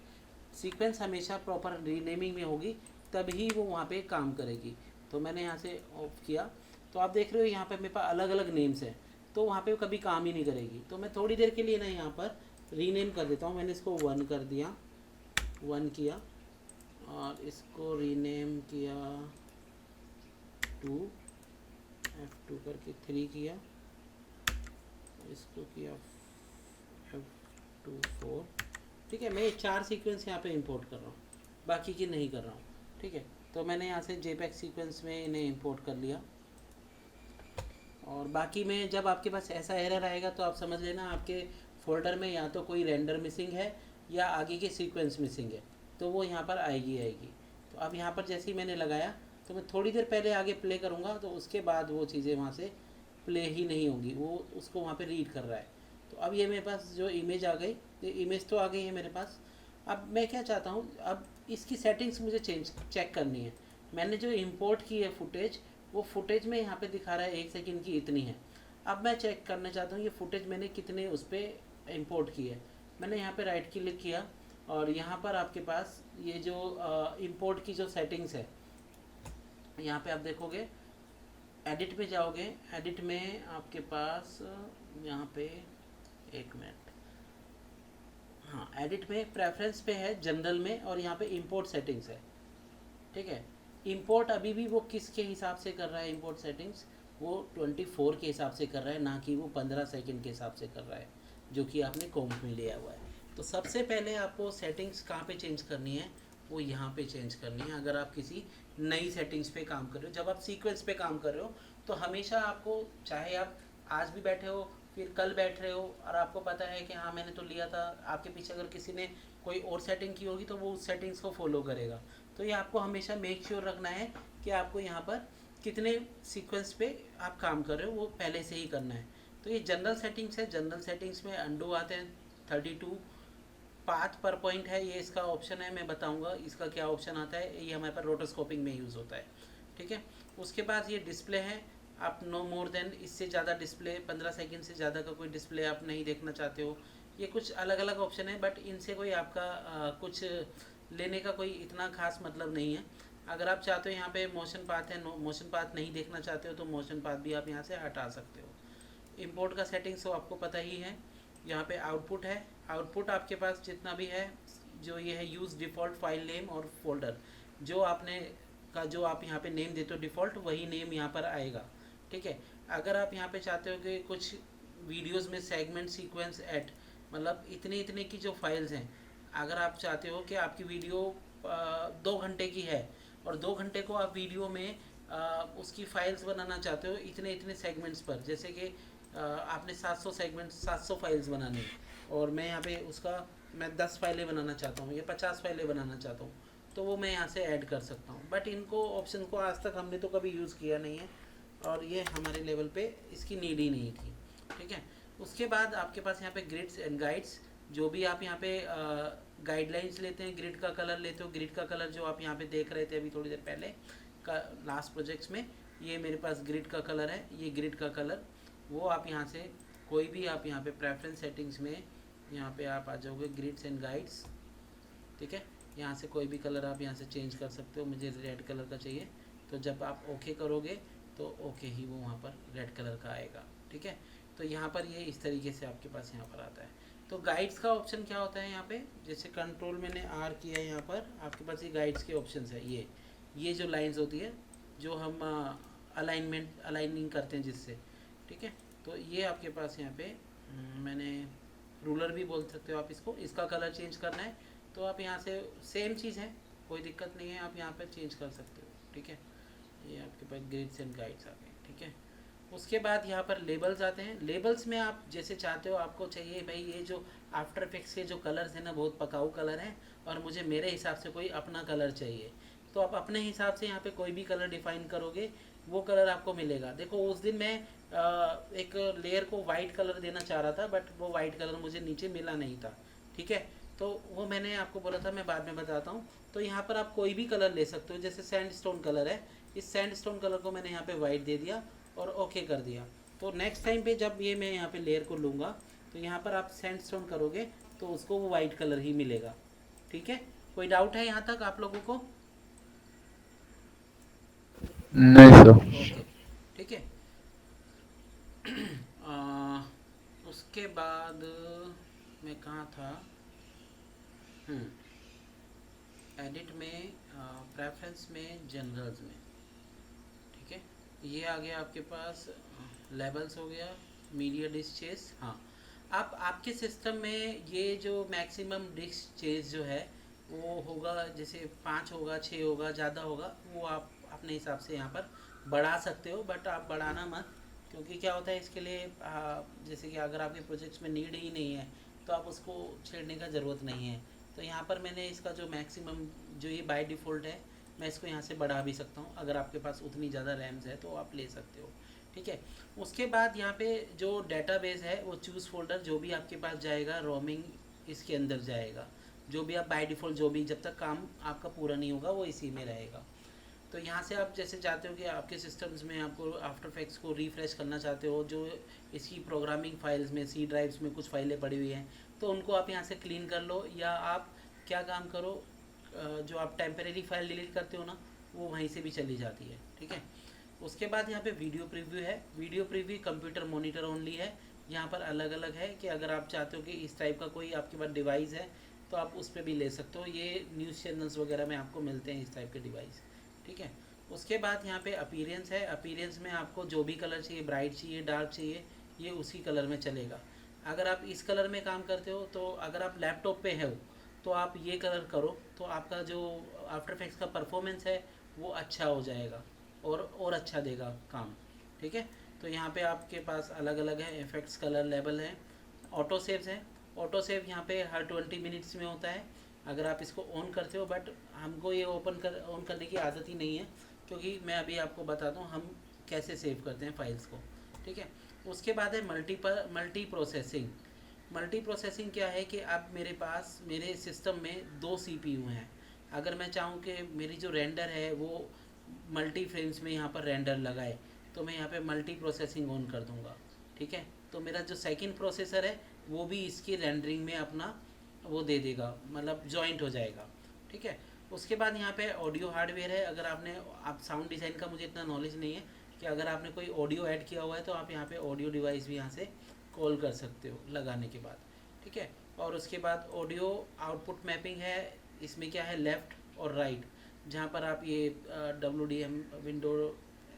सीक्वेंस हमेशा प्रॉपर रीनेमिंग में होगी, तभी वो वहाँ पे काम करेगी। तो मैंने यहाँ से ऑफ किया, तो आप देख रहे हो यहाँ पे मेरे पास अलग अलग नेम्स हैं, तो वहाँ पे कभी काम ही नहीं करेगी। तो मैं थोड़ी देर के लिए ना यहाँ पर रीनेम कर देता हूँ। मैंने इसको 1 कर दिया, 1 किया, और इसको रीनेम किया 2, F2 करके 3 किया, इसको किया F2 4। ठीक है, मैं ये 4 सीक्वेंस यहाँ पे इंपोर्ट कर रहा हूँ, बाकी की नहीं कर रहा हूँ। ठीक है, तो मैंने यहाँ से JPEG सीक्वेंस में इन्हें इंपोर्ट कर लिया, और बाकी में जब आपके पास ऐसा एरर आएगा तो आप समझ लेना आपके फोल्डर में या तो कोई रेंडर मिसिंग है या आगे की सीक्वेंस मिसिंग है, तो वो यहाँ पर आएगी। तो अब यहाँ पर जैसे ही मैंने लगाया, तो मैं थोड़ी देर पहले आगे प्ले करूँगा, तो उसके बाद वो चीज़ें वहाँ से प्ले ही नहीं होंगी, वो उसको वहाँ पे रीड कर रहा है। तो अब ये मेरे पास जो इमेज आ गई, ये इमेज तो आ गई है मेरे पास। अब मैं क्या चाहता हूँ, अब इसकी सेटिंग्स मुझे चेक करनी है। मैंने जो इंपोर्ट की है फुटेज, वो फुटेज में यहाँ पे दिखा रहा है 1 सेकंड की इतनी है। अब मैं चेक करना चाहता हूँ ये फुटेज मैंने कितने उस पर इंपोर्ट की है। मैंने यहाँ पे राइट क्लिक किया, और यहाँ पर आपके पास ये जो इंपोर्ट की जो सेटिंग्स है, यहाँ पे आप देखोगे, एडिट पे जाओगे, एडिट में आपके पास यहाँ पे 1 मिनट, हाँ, एडिट में प्रेफरेंस पे है, जनरल में, और यहाँ पे इंपोर्ट सेटिंग्स है। ठीक है, इंपोर्ट अभी भी वो किसके हिसाब से कर रहा है, इंपोर्ट सेटिंग्स वो 24 के हिसाब से कर रहा है, ना कि वो 15 सेकंड के हिसाब से कर रहा है, जो कि आपने कॉम्प में लिया हुआ है। तो सबसे पहले आपको सेटिंग्स कहाँ पे चेंज करनी है, वो यहाँ पे चेंज करनी है। अगर आप किसी नई सेटिंग्स पे काम कर रहे हो, जब आप सीक्वेंस पे काम कर रहे हो, तो हमेशा आपको, चाहे आप आज भी बैठे हो, फिर कल बैठ रहे हो, और आपको पता है कि हाँ मैंने तो लिया था, आपके पीछे अगर किसी ने कोई और सेटिंग की होगी तो वो उस सेटिंग्स को फॉलो करेगा। तो ये आपको हमेशा मेक श्योर रखना है कि आपको यहाँ पर कितने सीक्वेंस पे आप काम कर रहे हो, वो पहले से ही करना है। तो ये जनरल सेटिंग्स है, जनरल सेटिंग्स में अंडू आते हैं 32, पाथ पर पॉइंट है, ये इसका ऑप्शन है, मैं बताऊंगा इसका क्या ऑप्शन आता है। ये हमारे पास रोटोस्कोपिंग में यूज़ होता है। ठीक है, उसके बाद ये डिस्प्ले है, आप नो मोर देन, इससे ज़्यादा डिस्प्ले, 15 सेकंड से ज़्यादा का कोई डिस्प्ले आप नहीं देखना चाहते हो। ये कुछ अलग अलग ऑप्शन है, बट इनसे कोई आपका कुछ लेने का कोई इतना खास मतलब नहीं है। अगर आप चाहते हो यहाँ पे मोशन पाथ है, मोशन पाथ नहीं देखना चाहते हो तो मोशन पाथ भी आप यहाँ से हटा सकते हो। इंपोर्ट का सेटिंग्स तो आपको पता ही है। यहाँ पे आउटपुट है, आउटपुट आपके पास जितना भी है, जो ये है यूज़ डिफ़ॉल्ट फाइल नेम और फोल्डर, जो आपने का जो आप यहाँ पे नेम देते हो डिफ़ॉल्ट, वही नेम यहाँ पर आएगा। ठीक है, अगर आप यहाँ पे चाहते हो कि कुछ वीडियोस में सेगमेंट सीक्वेंस ऐड, मतलब इतने इतने की जो फाइल्स हैं, अगर आप चाहते हो कि आपकी वीडियो 2 घंटे की है और 2 घंटे को आप वीडियो में उसकी फाइल्स बनाना चाहते हो इतने इतने सेगमेंट्स पर, जैसे कि आपने 700 सेगमेंट्स, 700 फाइल्स बनानी, और मैं यहाँ पे उसका मैं 10 फाइलें बनाना चाहता हूँ या 50 फाइलें बनाना चाहता हूँ, तो वो मैं यहाँ से ऐड कर सकता हूँ। बट इनको ऑप्शन को आज तक हमने तो कभी यूज़ किया नहीं है और ये हमारे लेवल पे इसकी नीड ही नहीं थी, ठीक है। उसके बाद आपके पास यहाँ पे ग्रिड्स एंड गाइड्स, जो भी आप यहाँ पे गाइडलाइंस लेते हैं, ग्रिड का कलर लेते हो, ग्रिड का कलर जो आप यहाँ पे देख रहे थे अभी थोड़ी देर पहले का लास्ट प्रोजेक्ट्स में, ये मेरे पास ग्रिड का कलर है, ये ग्रिड का कलर, वो आप यहाँ से कोई भी आप यहाँ पे प्रेफरेंस सेटिंग्स में यहाँ पे आप आ जाओगे ग्रिड्स एंड गाइड्स, ठीक है। यहाँ से कोई भी कलर आप यहाँ से चेंज कर सकते हो। मुझे रेड कलर का चाहिए, तो जब आप ओके करोगे तो ओके ही वो वहाँ पर रेड कलर का आएगा, ठीक है। तो यहाँ पर ये इस तरीके से आपके पास यहाँ पर आता है। तो गाइड्स का ऑप्शन क्या होता है यहाँ पे, जैसे कंट्रोल मैंने आर किया है, यहाँ पर आपके पास ये गाइड्स के ऑप्शंस है। ये जो लाइंस होती है जो हम अलाइनिंग करते हैं जिससे, ठीक है। तो ये आपके पास यहाँ पे मैंने रूलर भी बोल सकते हो आप इसको, इसका कलर चेंज करना है तो आप यहाँ से सेम चीज़ है, कोई दिक्कत नहीं है, आप यहाँ पर चेंज कर सकते हो, ठीक है। ये आपके पास ग्रिड्स एंड गाइड्स आ गए, ठीक है। उसके बाद यहाँ पर लेबल्स आते हैं। लेबल्स में आप जैसे चाहते हो, आपको चाहिए भाई ये जो आफ्टर इफेक्ट्स के जो कलर्स हैं ना बहुत पकाऊ कलर हैं और मुझे मेरे हिसाब से कोई अपना कलर चाहिए, तो आप अपने हिसाब से यहाँ पे कोई भी कलर डिफाइन करोगे, वो कलर आपको मिलेगा। देखो उस दिन मैं एक लेयर को वाइट कलर देना चाह रहा था, बट वो वाइट कलर मुझे नीचे मिला नहीं था, ठीक है। तो वो मैंने आपको बोला था, मैं बाद में बताता हूँ। तो यहाँ पर आप कोई भी कलर ले सकते हो, जैसे सैंडस्टोन कलर है, इस सैंडस्टोन कलर को मैंने यहाँ पे वाइट दे दिया और ओके कर दिया। तो नेक्स्ट टाइम पे जब ये मैं यहाँ पे लेयर को लूँगा तो यहाँ पर आप सैंडस्टोन करोगे तो उसको वो वाइट कलर ही मिलेगा, ठीक है। कोई डाउट है यहाँ तक आप लोगों को? नहीं सर। ओके, ठीक है। उसके बाद मैं कहाँ था, एडिट में, प्रेफरेंस में, जनरल्स में, ठीक है। ये आ गया आपके पास, लेबल्स हो गया, मीडिया डिस्क चेस। हाँ, आप आपके सिस्टम में ये जो मैक्सिमम डिस्क चेस जो है वो होगा, जैसे 5 होगा, 6 होगा, ज़्यादा होगा, वो आप अपने हिसाब से यहाँ पर बढ़ा सकते हो, बट आप बढ़ाना मत, क्योंकि क्या होता है इसके लिए जैसे कि अगर आपके प्रोजेक्ट्स में नीड ही नहीं है तो आप उसको छेड़ने का ज़रूरत नहीं है। तो यहाँ पर मैंने इसका जो मैक्सिमम जो ये बाय डिफ़ॉल्ट है, मैं इसको यहाँ से बढ़ा भी सकता हूँ। अगर आपके पास उतनी ज़्यादा रैम्स है तो आप ले सकते हो, ठीक है। उसके बाद यहाँ पे जो डेटाबेस है वो चूज़ फोल्डर, जो भी आपके पास जाएगा रोमिंग इसके अंदर जाएगा, जो भी आप बाय डिफ़ॉल्ट जो भी जब तक काम आपका पूरा नहीं होगा वो इसी में रहेगा। तो यहाँ से आप जैसे चाहते हो कि आपके सिस्टम्स में आपको आफ्टर इफेक्ट्स को रिफ़्रेश करना चाहते हो, जो इसकी प्रोग्रामिंग फाइल्स में सी ड्राइव्स में कुछ फाइलें पड़ी हुई हैं, तो उनको आप यहाँ से क्लीन कर लो, या आप क्या काम करो, जो आप टेम्परेरी फाइल डिलीट करते हो ना, वो वहीं से भी चली जाती है, ठीक है। उसके बाद यहाँ पे वीडियो प्रीव्यू है। Video preview computer monitor only है। यहाँ पर अलग अलग है कि अगर आप चाहते हो कि इस टाइप का कोई आपके पास डिवाइस है तो आप उस पर भी ले सकते हो। ये न्यूज़ चैनल्स वगैरह में आपको मिलते हैं इस टाइप के डिवाइस, ठीक है। उसके बाद यहाँ पे अपीयरेंस है। अपीयरेंस में आपको जो भी कलर चाहिए, ब्राइट चाहिए, डार्क चाहिए, ये उसी कलर में चलेगा। अगर आप इस कलर में काम करते हो, तो अगर आप लैपटॉप पे हो तो आप ये कलर करो, तो आपका जो आफ्टर इफेक्ट्स का परफॉर्मेंस है वो अच्छा हो जाएगा और अच्छा देगा काम, ठीक है। तो यहाँ पे आपके पास अलग अलग है इफेक्ट्स, कलर लेवल है, ऑटो सेव्स है। ऑटो सेव यहाँ पे हर 20 मिनट्स में होता है अगर आप इसको ऑन करते हो, बट हमको ये ऑन करने की आदत ही नहीं है, क्योंकि मैं अभी आपको बताता हूँ हम कैसे सेव करते हैं फाइल्स को, ठीक है। उसके बाद है मल्टी प्रोसेसिंग। मल्टी प्रोसेसिंग क्या है कि अब मेरे पास मेरे सिस्टम में 2 CPU हैं। अगर मैं चाहूँ कि मेरी जो रेंडर है वो मल्टी फ्रेम्स में यहाँ पर रेंडर लगाए, तो मैं यहाँ पे मल्टी प्रोसेसिंग ऑन कर दूँगा, ठीक है। तो मेरा जो सेकंड प्रोसेसर है वो भी इसकी रेंडरिंग में अपना वो दे देगा, मतलब जॉइंट हो जाएगा, ठीक है। उसके बाद यहाँ पे ऑडियो हार्डवेयर है। अगर आप साउंड डिज़ाइन का मुझे इतना नॉलेज नहीं है कि अगर आपने कोई ऑडियो ऐड किया हुआ है तो आप यहाँ पे ऑडियो डिवाइस भी यहाँ से कॉल कर सकते हो लगाने के बाद, ठीक है। और उसके बाद ऑडियो आउटपुट मैपिंग है। इसमें क्या है, लेफ़्ट और राइट, जहाँ पर आप ये WDM विंडो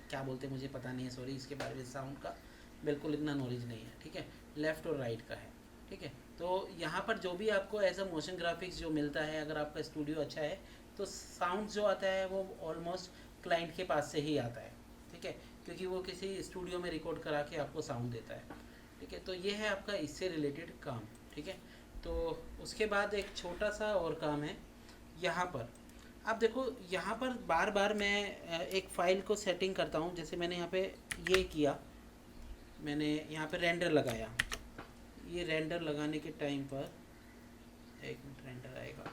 क्या बोलते हैं मुझे पता नहीं है, सॉरी, इसके बारे में साउंड का बिल्कुल इतना नॉलेज नहीं है, ठीक है। लेफ़्ट और राइट का है, ठीक है। तो यहाँ पर जो भी आपको एज अ मोशन ग्राफिक्स जो मिलता है, अगर आपका स्टूडियो अच्छा है तो साउंड जो आता है वो ऑलमोस्ट क्लाइंट के पास से ही आता है, ठीक है, क्योंकि वो किसी स्टूडियो में रिकॉर्ड करा के आपको साउंड देता है, ठीक है। तो ये है आपका इससे रिलेटेड काम, ठीक है। तो उसके बाद एक छोटा सा और काम है यहाँ पर। अब देखो यहाँ पर बार बार मैं एक फ़ाइल को सेटिंग करता हूँ। जैसे मैंने यहाँ पे ये किया, मैंने यहाँ पे रेंडर लगाया। ये रेंडर लगाने के टाइम पर, एक मिनट, रेंडर आएगा।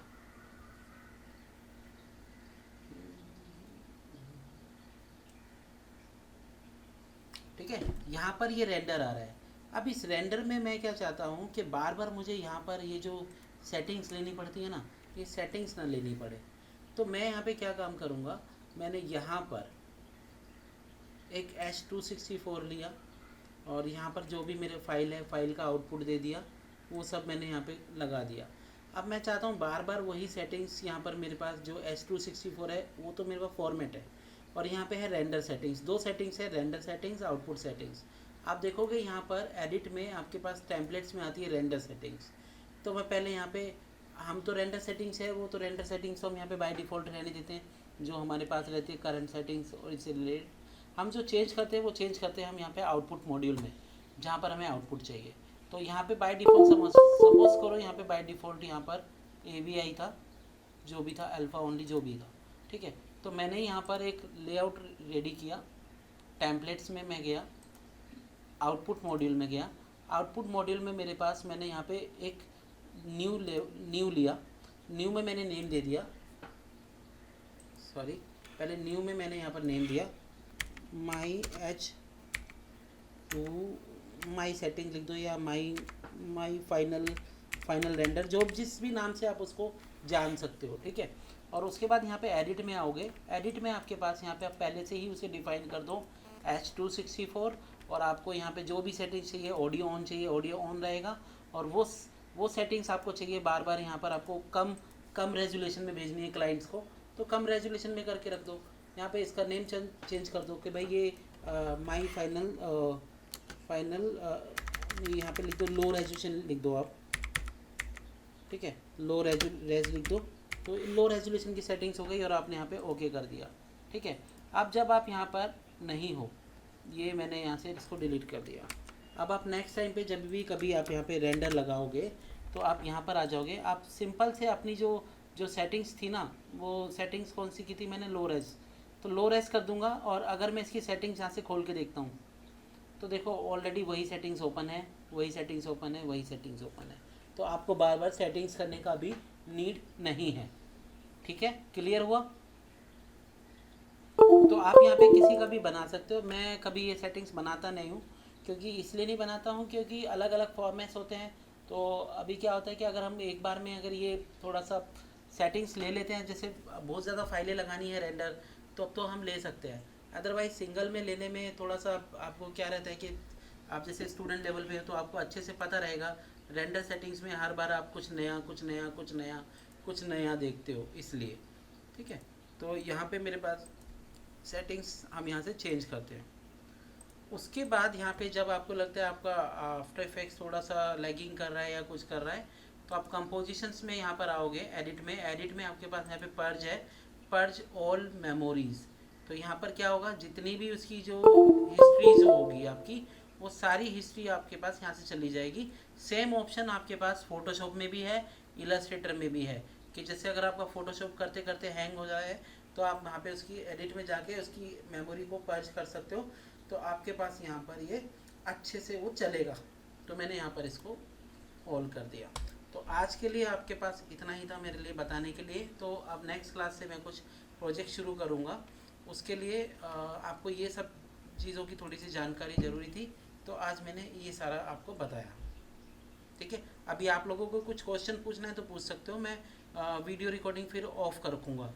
ठीक है, यहाँ पर ये रेंडर आ रहा है। अब इस रेंडर में मैं क्या चाहता हूँ कि बार बार मुझे यहाँ पर ये जो सेटिंग्स लेनी पड़ती है ना, ये सेटिंग्स ना लेनी पड़े। तो मैं यहाँ पे क्या काम करूँगा, मैंने यहाँ पर एक H264 लिया और यहाँ पर जो भी मेरे फाइल है, फाइल का आउटपुट दे दिया, वो सब मैंने यहाँ पे लगा दिया। अब मैं चाहता हूँ बार बार वही सेटिंग्स यहाँ पर मेरे पास जो H264 है वो तो मेरे पास फॉर्मेट है, और यहाँ पे है रेंडर सेटिंग्स। दो सेटिंग्स है, रेंडर सेटिंग्स, आउटपुट सेटिंग्स। आप देखोगे यहाँ पर एडिट में आपके पास टेम्पलेट्स में आती है रेंडर सेटिंग्स। तो मैं पहले यहाँ पे, हम तो रेंडर सेटिंग्स है, वो तो रेंडर सेटिंग्स तो हम यहाँ पे बाय डिफ़ॉल्ट रहने देते हैं, जो हमारे पास रहती है करंट सेटिंग्स और इससे रिलेटेड। हम जो चेंज करते हैं वो चेंज करते हैं हम यहाँ पे आउटपुट मॉड्यूल में, जहाँ पर हमें आउटपुट चाहिए। तो यहाँ पे बाय डिफ़ॉल्ट सपोज करो यहाँ पे बाय डिफ़ॉल्ट यहाँ पर AVI था, जो भी था, अल्फ़ा ओनली जो भी था, ठीक है। तो मैंने यहाँ पर एक लेआउट रेडी किया, टेम्पलेट्स में मैं गया, आउटपुट मॉड्यूल में गया। आउटपुट मॉड्यूल में मेरे पास मैंने यहाँ पे एक न्यू लिया। न्यू में मैंने नेम दे दिया, सॉरी, पहले न्यू में मैंने यहाँ पर नेम दिया माई सेटिंग लिख दो, या माई फाइनल रेंडर, जो जिस भी नाम से आप उसको जान सकते हो, ठीक है। और उसके बाद यहाँ पे एडिट में आओगे। एडिट में आपके पास यहाँ पे आप पहले से ही उसे डिफाइन कर दो H264, और आपको यहाँ पे जो भी सेटिंग चाहिए, ऑडियो ऑन चाहिए, ऑडियो ऑन रहेगा। और वो सेटिंग्स आपको चाहिए बार बार यहाँ पर आपको कम रेजोल्यूशन में भेजनी है क्लाइंट्स को, तो कम रेजोल्यूशन में करके रख दो। यहाँ पे इसका नेम चेंज कर दो कि भाई ये माई फाइनल यहाँ पे लिख दो, लो रेजोल्यूशन लिख दो आप, ठीक है, लो रेज लिख दो। तो लो रेजोल्यूशन की सेटिंग्स हो गई और आपने यहाँ पे ओके कर दिया, ठीक है। अब जब आप यहाँ पर नहीं हो, ये मैंने यहाँ से इसको डिलीट कर दिया। अब आप नेक्स्ट टाइम पे जब भी कभी आप यहाँ पे रेंडर लगाओगे तो आप यहाँ पर आ जाओगे। आप सिंपल से अपनी जो सेटिंग्स थी ना, वो सेटिंग्स कौन सी की थी मैंने, लो रेज, तो लो रेज कर दूंगा। और अगर मैं इसकी सेटिंग्स यहाँ से खोल के देखता हूँ तो देखो ऑलरेडी वही सेटिंग्स ओपन है, वही सेटिंग्स ओपन है, वही सेटिंग्स ओपन है। तो आपको बार बार सेटिंग्स करने का भी नीड नहीं है, ठीक है। क्लियर हुआ? तो आप यहाँ पे किसी का भी बना सकते हो। मैं कभी ये सेटिंग्स बनाता नहीं हूँ, क्योंकि इसलिए नहीं बनाता हूँ क्योंकि अलग अलग फॉर्मेट्स होते हैं। तो अभी क्या होता है कि अगर हम एक बार में अगर ये थोड़ा सा सेटिंग्स ले लेते हैं, जैसे बहुत ज़्यादा फाइलें लगानी है रेंडर, तो अब तो हम ले सकते हैं। अदरवाइज़ सिंगल में लेने में थोड़ा सा आपको क्या रहता है कि आप जैसे स्टूडेंट लेवल पे हो तो आपको अच्छे से पता रहेगा, रेंडर सेटिंग्स में हर बार आप कुछ नया देखते हो, इसलिए, ठीक है। तो यहाँ पे मेरे पास सेटिंग्स हम यहाँ से चेंज करते हैं। उसके बाद यहाँ पे जब आपको लगता है आपका आफ्टर इफेक्ट्स थोड़ा सा लैगिंग कर रहा है या कुछ कर रहा है, तो आप कंपोजिशंस में यहाँ पर आओगे, एडिट में आपके पास यहाँ पे पर्ज है, पर्ज ऑल मेमोरीज। तो यहाँ पर क्या होगा, जितनी भी उसकी जो हिस्ट्री जो होगी आपकी, वो सारी हिस्ट्री आपके पास यहाँ से चली जाएगी। सेम ऑप्शन आपके पास फोटोशॉप में भी है, इलस्ट्रेटर में भी है, कि जैसे अगर आपका फोटोशॉप करते करते हैंग हो जाए तो आप वहाँ पे उसकी एडिट में जाके उसकी मेमोरी को पर्ज कर सकते हो, तो आपके पास यहाँ पर ये अच्छे से वो चलेगा। तो मैंने यहाँ पर इसको ऑल कर दिया। तो आज के लिए आपके पास इतना ही था मेरे लिए बताने के लिए। तो अब नेक्स्ट क्लास से मैं कुछ प्रोजेक्ट शुरू करूँगा, उसके लिए आपको ये सब चीज़ों की थोड़ी सी जानकारी ज़रूरी थी, तो आज मैंने ये सारा आपको बताया, ठीक है। अभी आप लोगों को कुछ क्वेश्चन पूछना है तो पूछ सकते हो, मैं वीडियो रिकॉर्डिंग फिर ऑफ कर रखूँगा।